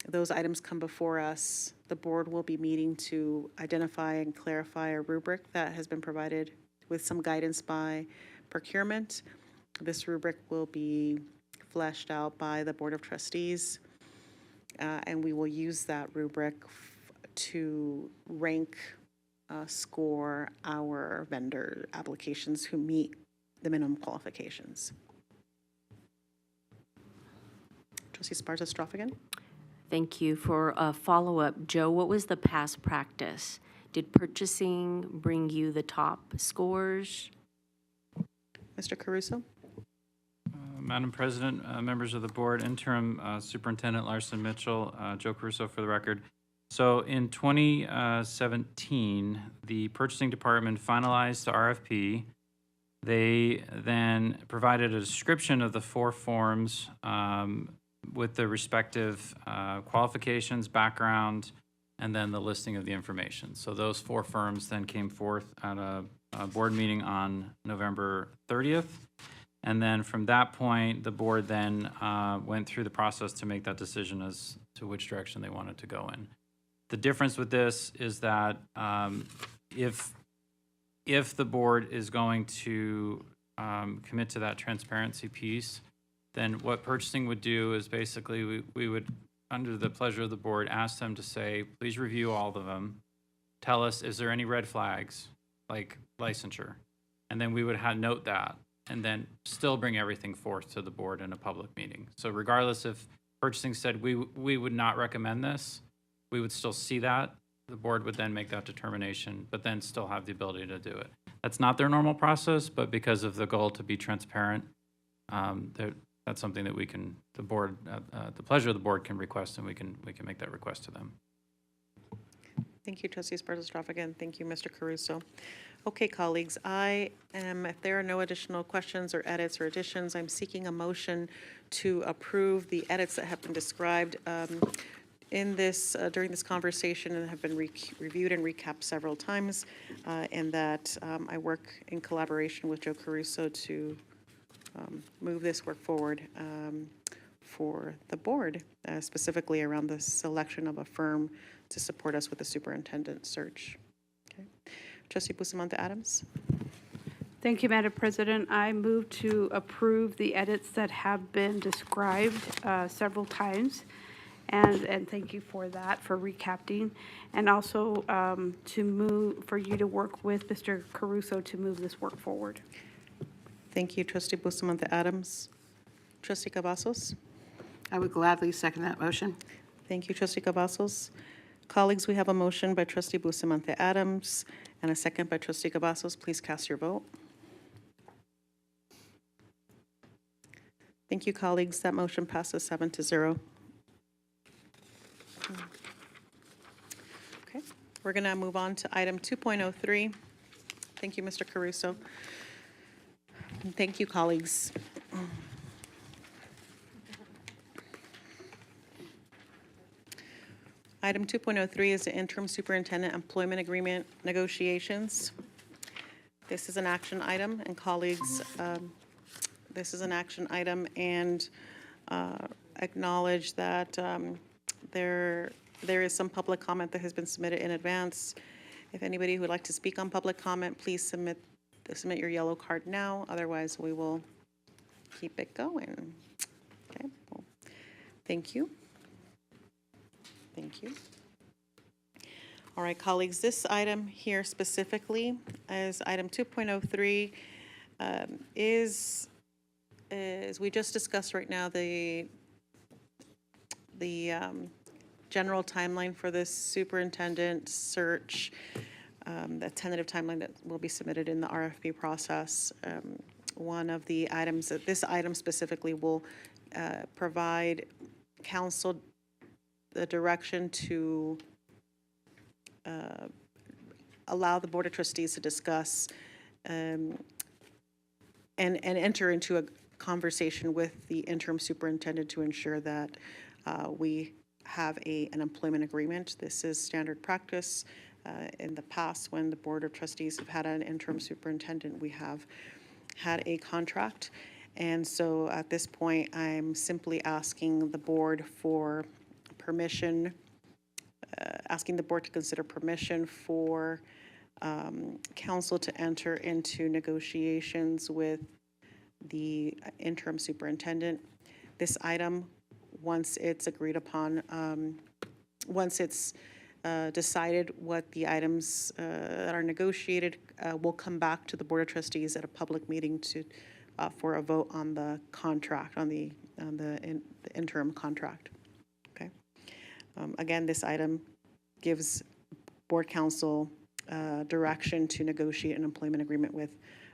S1: those items come before us, the board will be meeting to identify and clarify a rubric that has been provided with some guidance by procurement. This rubric will be fleshed out by the Board of Trustees, and we will use that rubric to rank, score our vendor applications who meet the minimum qualifications. Trustee Sparta-Stroff.
S13: Thank you. For a follow-up, Joe, what was the past practice? Did purchasing bring you the top scores?
S1: Mr. Caruso?
S17: Madam President, members of the board, Interim Superintendent Larson Mitchell, Joe Caruso for the record. So in 2017, the purchasing department finalized the RFP. They then provided a description of the 4 forms with the respective qualifications, background, and then the listing of the information. So those 4 firms then came forth at a board meeting on November 30th. And then from that point, the board then went through the process to make that decision as to which direction they wanted to go in. The difference with this is that if the board is going to commit to that transparency piece, then what purchasing would do is basically we would, under the pleasure of the board, ask them to say, please review all of them. Tell us, is there any red flags, like licensure? And then we would note that, and then still bring everything forth to the board in a public meeting. So regardless if purchasing said we would not recommend this, we would still see that. The board would then make that determination, but then still have the ability to do it. That's not their normal process, but because of the goal to be transparent, that's something that the board, at the pleasure of the board, can request, and we can make that request to them.
S1: Thank you, Trustee Sparta-Stroff. Again, thank you, Mr. Caruso. Okay, colleagues, if there are no additional questions or edits or additions, I'm seeking a motion to approve the edits that have been described in this, during this conversation and have been reviewed and recapped several times, and that I work in collaboration with Joe Caruso to move this work forward for the board, specifically around the selection of a firm to support us with the superintendent search. Okay. Trustee Bustamante Adams.
S11: Thank you, Madam President. I move to approve the edits that have been described several times. And thank you for that, for recapping. And also for you to work with Mr. Caruso to move this work forward.
S1: Thank you, Trustee Bustamante Adams. Trustee Cavazos.
S12: I would gladly second that motion.
S1: Thank you, Trustee Cavazos. Colleagues, we have a motion by Trustee Bustamante Adams and a second by Trustee Cavazos. Please cast your vote. Thank you, colleagues. That motion passes 7-0. Okay, we're going to move on to item 2.03. Thank you, Mr. Caruso. And thank you, colleagues. Item 2.03 is the interim superintendent employment agreement negotiations. This is an action item, and colleagues, this is an action item, and acknowledge that there is some public comment that has been submitted in advance. If anybody who would like to speak on public comment, please submit your yellow card now. Otherwise, we will keep it going. Okay. Well, thank you. Thank you. All right, colleagues, this item here specifically is item 2.03 is we just discussed right now the general timeline for this superintendent search, the tentative timeline that will be submitted in the RFP process. One of the items, this item specifically will provide council the direction to allow the Board of Trustees to discuss and enter into a conversation with the interim superintendent to ensure that we have an employment agreement. This is standard practice. In the past, when the Board of Trustees have had an interim superintendent, we have had a contract. And so at this point, I'm simply asking the board for permission, asking the board to consider permission for council to enter into negotiations with the interim superintendent. This item, once it's agreed upon, once it's decided what the items that are negotiated, will come back to the Board of Trustees at a public meeting to for a vote on the contract, on the interim contract. Okay. Again, this item gives Board Council direction to negotiate an employment agreement with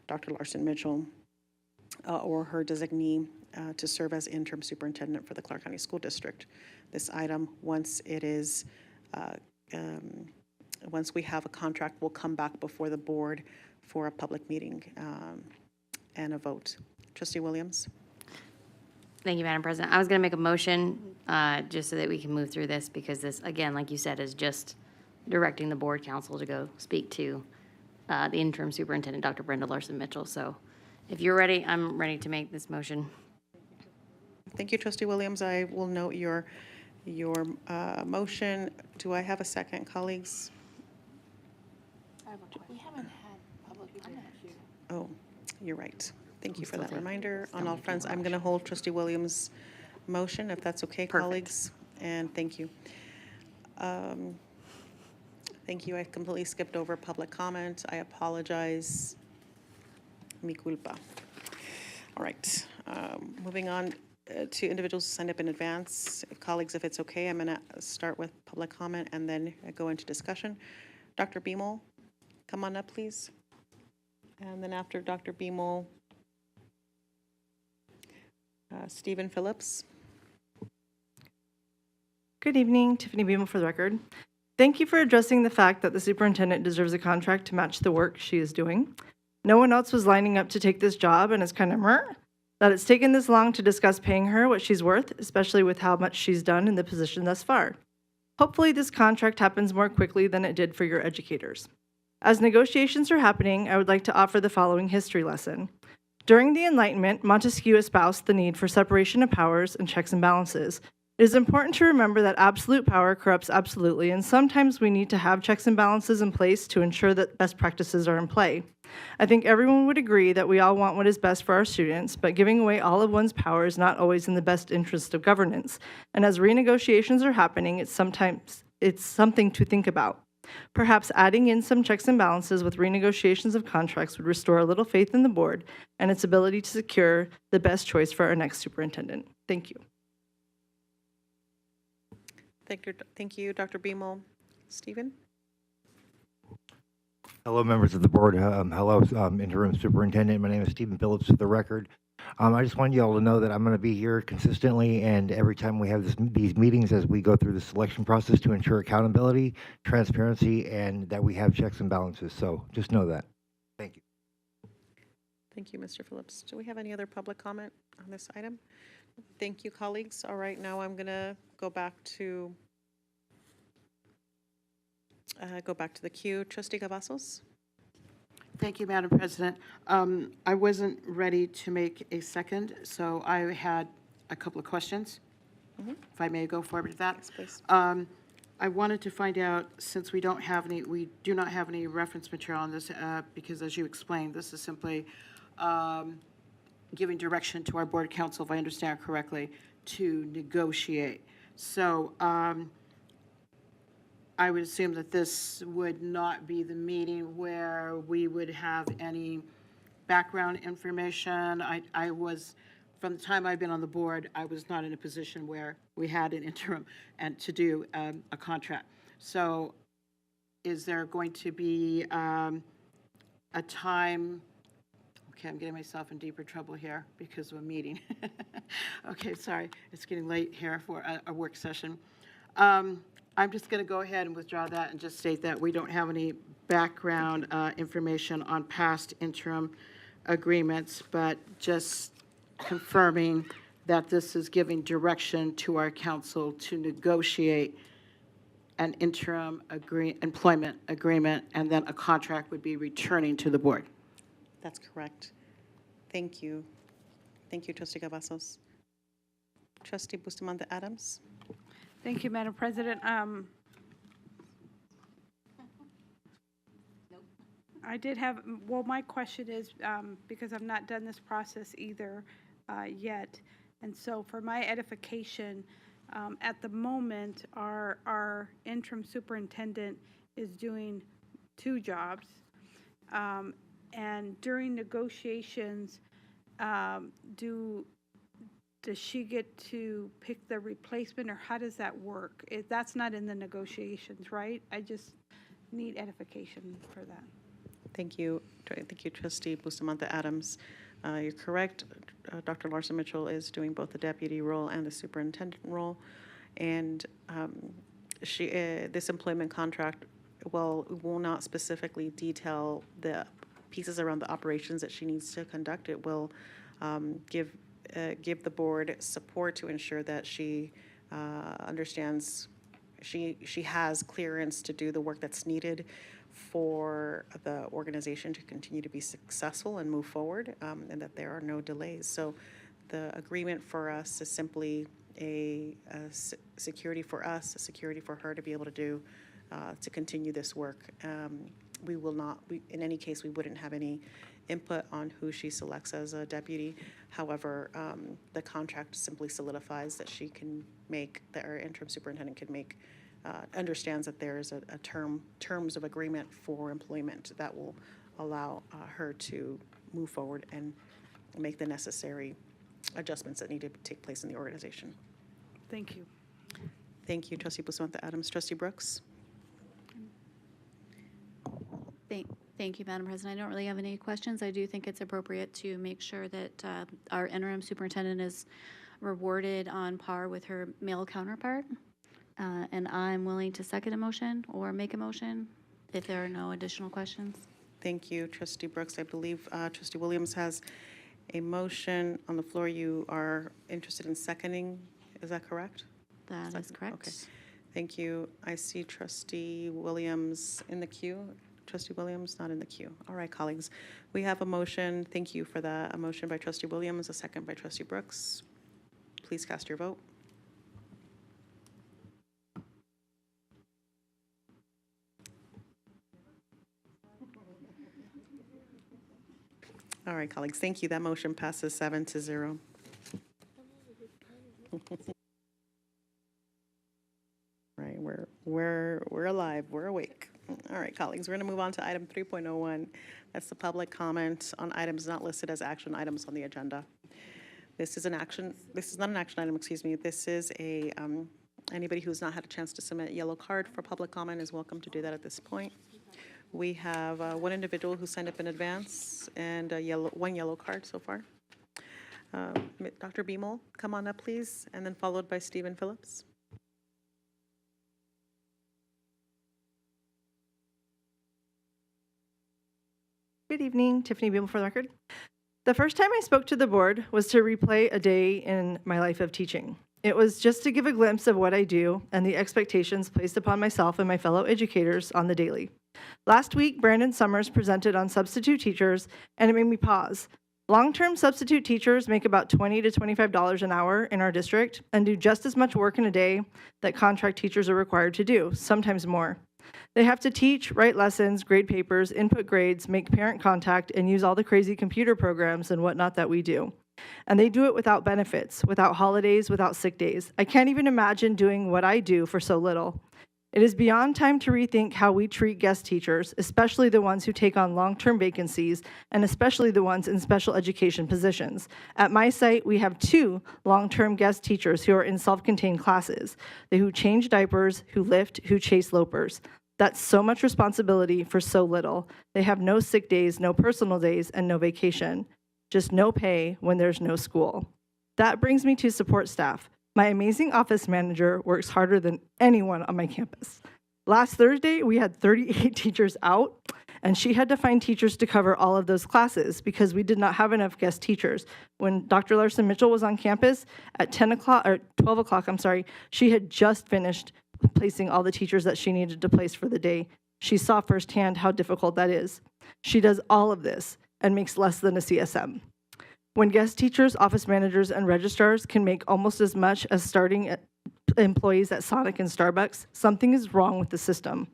S1: Dr. Larson Mitchell or her designee to serve as interim superintendent for the Clark County School District. This item, once it is, once we have a contract, will come back before the board for a public meeting and a vote. Trustee Williams?
S14: Thank you, Madam President. I was going to make a motion just so that we can move through this, because this, again, like you said, is just directing the board council to go speak to the interim superintendent, Dr. Brenda Larson Mitchell. So if you're ready, I'm ready to make this motion.
S1: Thank you, Trustee Williams. I will note your motion. Do I have a second, colleagues?
S11: We haven't had public comment.
S1: Oh, you're right. Thank you for that reminder. On all fronts, I'm going to hold Trustee Williams' motion, if that's okay, colleagues. And thank you. Thank you. I completely skipped over public comment. I apologize. Mi culpa. All right. Moving on to individuals who signed up in advance. Colleagues, if it's okay, I'm going to start with public comment and then go into discussion. Dr. Beamel, come on up, please. And then after Dr. Beamel, Stephen Phillips.
S18: Good evening, Tiffany Beamel for the record. Thank you for addressing the fact that the superintendent deserves a contract to match the work she is doing. No one else was lining up to take this job, and it's kind of that it's taken this long to discuss paying her what she's worth, especially with how much she's done in the position thus far. Hopefully this contract happens more quickly than it did for your educators. As negotiations are happening, I would like to offer the following history lesson. During the Enlightenment, Montesquieu espoused the need for separation of powers and checks and balances. It is important to remember that absolute power corrupts absolutely, and sometimes we need to have checks and balances in place to ensure that best practices are in play. I think everyone would agree that we all want what is best for our students, but giving away all of one's power is not always in the best interest of governance. And as renegotiations are happening, it's something to think about. Perhaps adding in some checks and balances with renegotiations of contracts would restore a little faith in the board and its ability to secure the best choice for our next superintendent. Thank you.
S1: Thank you, Dr. Beamel. Stephen?
S19: Hello, members of the board. Hello, interim superintendent. My name is Stephen Phillips for the record. I just wanted you all to know that I'm going to be here consistently and every time we have these meetings as we go through the selection process to ensure accountability, transparency, and that we have checks and balances. So just know that. Thank you.
S1: Thank you, Mr. Phillips. Do we have any other public comment on this item? Thank you, colleagues. All right, now I'm going to go back to the queue. Trustee Cavazos?
S12: Thank you, Madam President. I wasn't ready to make a second, so I had a couple of questions. If I may go forward with that.
S1: Yes, please.
S12: I wanted to find out, since we do not have any reference material on this, because as you explained, this is simply giving direction to our board council, if I understand correctly, to negotiate. So I would assume that this would not be the meeting where we would have any background information. I was, from the time I've been on the board, I was not in a position where we had an interim and to do a contract. So is there going to be a time? Okay, I'm getting myself in deeper trouble here because of a meeting. Okay, sorry, it's getting late here for a work session. I'm just going to go ahead and withdraw that and just state that we don't have any background information on past interim agreements, but just confirming that this is giving direction to our council to negotiate an interim employment agreement, and then a contract would be returning to the board.
S1: That's correct. Thank you. Thank you, Trustee Cavazos. Trustee Bustamante Adams?
S11: Thank you, Madam President. I did have, well, my question is, because I've not done this process either yet, and so for my edification, at the moment, our interim superintendent is doing 2 jobs, and during negotiations, does she get to pick the replacement, or how does that work? That's not in the negotiations, right? I just need edification for that.
S1: Thank you. Thank you, Trustee Bustamante Adams. You're correct. Dr. Larson Mitchell is doing both the deputy role and the superintendent role. And this employment contract, will not specifically detail the pieces around the operations that she needs to conduct. It will give the board support to ensure that she understands she has clearance to do the work that's needed for the organization to continue to be successful and move forward, and that there are no delays. So the agreement for us is simply a security for us, a security for her to be able to do, to continue this work. We will not, in any case, we wouldn't have any input on who she selects as a deputy. However, the contract simply solidifies that she can make, that our interim superintendent can make, understands that there is a terms of agreement for employment that will allow her to move forward and make the necessary adjustments that need to take place in the organization.
S11: Thank you.
S1: Thank you, Trustee Bustamante Adams. Trustee Brooks?
S3: Thank you, Madam President. I don't really have any questions. I do think it's appropriate to make sure that our interim superintendent is rewarded on par with her male counterpart. And I'm willing to second a motion or make a motion if there are no additional questions.
S1: Thank you, Trustee Brooks. I believe Trustee Williams has a motion on the floor. You are interested in seconding. Is that correct?
S3: That is correct.
S1: Okay. Thank you. I see Trustee Williams in the queue. Trustee Williams not in the queue. All right, colleagues. We have a motion. Thank you for that. A motion by Trustee Williams, a second by Trustee Brooks. Please cast your vote. All right, colleagues, thank you. That motion passes 7-0. Right, we're alive, we're awake. All right, colleagues, we're going to move on to item 3.01. That's the public comment on items not listed as action items on the agenda. This is not an action item, excuse me. This is a, anybody who's not had a chance to submit a yellow card for public comment is welcome to do that at this point. We have one individual who signed up in advance and one yellow card so far. Dr. Beamel, come on up, please, and then followed by Stephen Phillips.
S18: Good evening, Tiffany Beamel for the record. The first time I spoke to the board was to replay a day in my life of teaching. It was just to give a glimpse of what I do and the expectations placed upon myself and my fellow educators on the daily. Last week, Brandon Summers presented on substitute teachers, and it made me pause. Long-term substitute teachers make about $20 to $25 an hour in our district and do just as much work in a day that contract teachers are required to do, sometimes more. They have to teach, write lessons, grade papers, input grades, make parent contact, and use all the crazy computer programs and whatnot that we do. And they do it without benefits, without holidays, without sick days. I can't even imagine doing what I do for so little. It is beyond time to rethink how we treat guest teachers, especially the ones who take on long-term vacancies, and especially the ones in special education positions. At my site, we have 2 long-term guest teachers who are in self-contained classes. They who change diapers, who lift, who chase lopers. That's so much responsibility for so little. They have no sick days, no personal days, and no vacation. Just no pay when there's no school. That brings me to support staff. My amazing office manager works harder than anyone on my campus. Last Thursday, we had 38 teachers out, And she had to find teachers to cover all of those classes because we did not have enough guest teachers. When Dr. Larson Mitchell was on campus at 10 o'clock, or 12 o'clock, I'm sorry, she had just finished placing all the teachers that she needed to place for the day. She saw firsthand how difficult that is. She does all of this and makes less than a CSM. When guest teachers, office managers, and registrars can make almost as much as starting employees at Sonic and Starbucks, something is wrong with the system.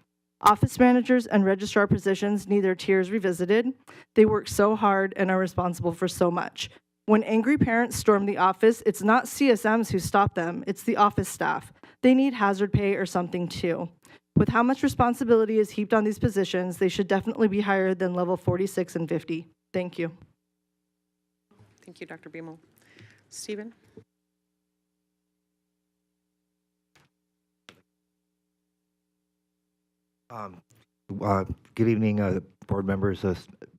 S18: Office managers and registrar positions need their tiers revisited. They work so hard and are responsible for so much. When angry parents storm the office, it's not CSMs who stop them, it's the office staff. They need hazard pay or something too. With how much responsibility is heaped on these positions, they should definitely be higher than level 46 and 50. Thank you.
S1: Thank you, Dr. Biemel. Stephen?
S19: Good evening, board members,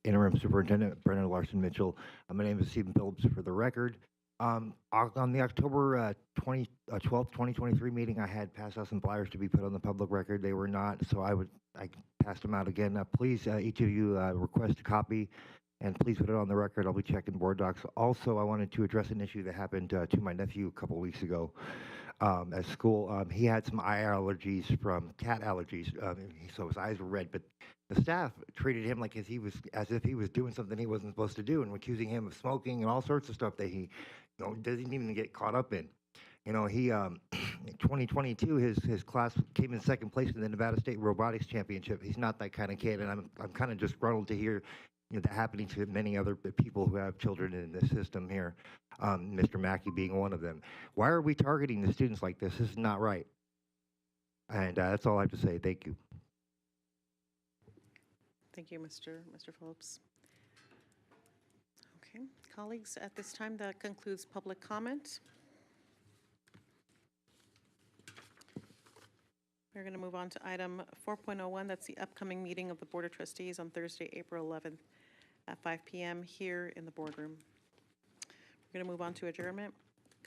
S19: Interim Superintendent Brendan Larson Mitchell. My name is Stephen Phillips for the record. On the October 12th, 2023 meeting, I had passed out some flyers to be put on the public record. They were not, so I passed them out again. Please, each of you request a copy, and please put it on the record. I'll be checking board docs. Also, I wanted to address an issue that happened to my nephew a couple weeks ago at school. He had some eye allergies from cat allergies, so his eyes were red, but the staff treated him like as if he was doing something he wasn't supposed to do, and accusing him of smoking and all sorts of stuff that he doesn't even get caught up in. He in 2022 his class came in second place in the Nevada State Robotics Championship. He's not that kind of kid, and I'm kind of disgruntled to hear that happening to many other people who have children in this system here, Mr. Mackey being one of them. Why are we targeting the students like this? This is not right. And that's all I have to say. Thank you.
S1: Thank you, Mr. Phillips. Okay, colleagues, at this time, that concludes public comment. We're going to move on to item 4.01. That's the upcoming meeting of the Board of Trustees on Thursday, April 11th at 5 p.m. here in the boardroom. We're going to move on to adjournment.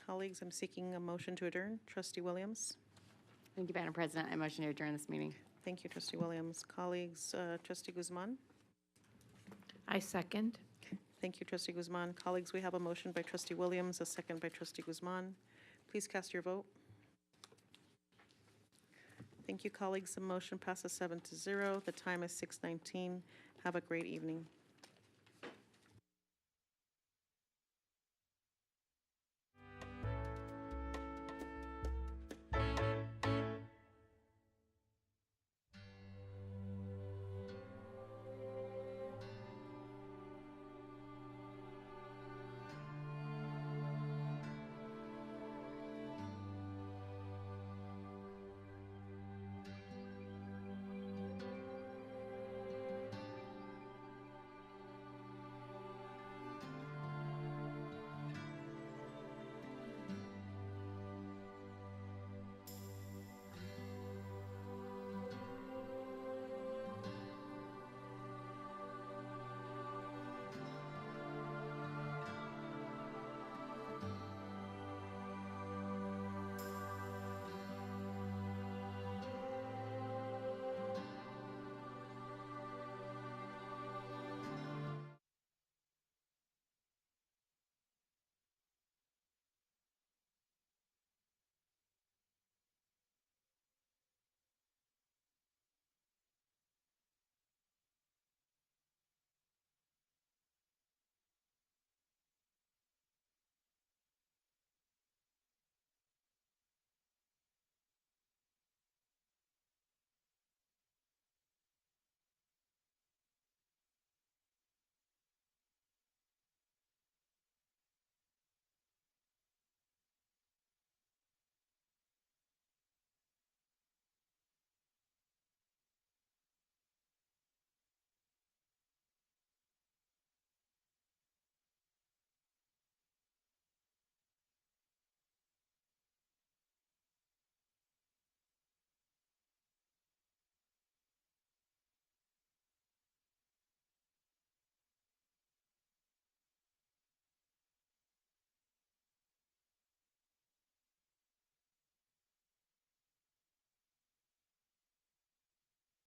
S1: Colleagues, I'm seeking a motion to adjourn. Trustee Williams.
S14: Thank you, Madam President. I motion to adjourn this meeting.
S1: Thank you, Trustee Williams. Colleagues, Trustee Guzman.
S4: I second.
S1: Thank you, Trustee Guzman. Colleagues, we have a motion by Trustee Williams, a second by Trustee Guzman. Please cast your vote. Thank you, colleagues. The motion passes 7-0. The time is 6:19. Have a great evening.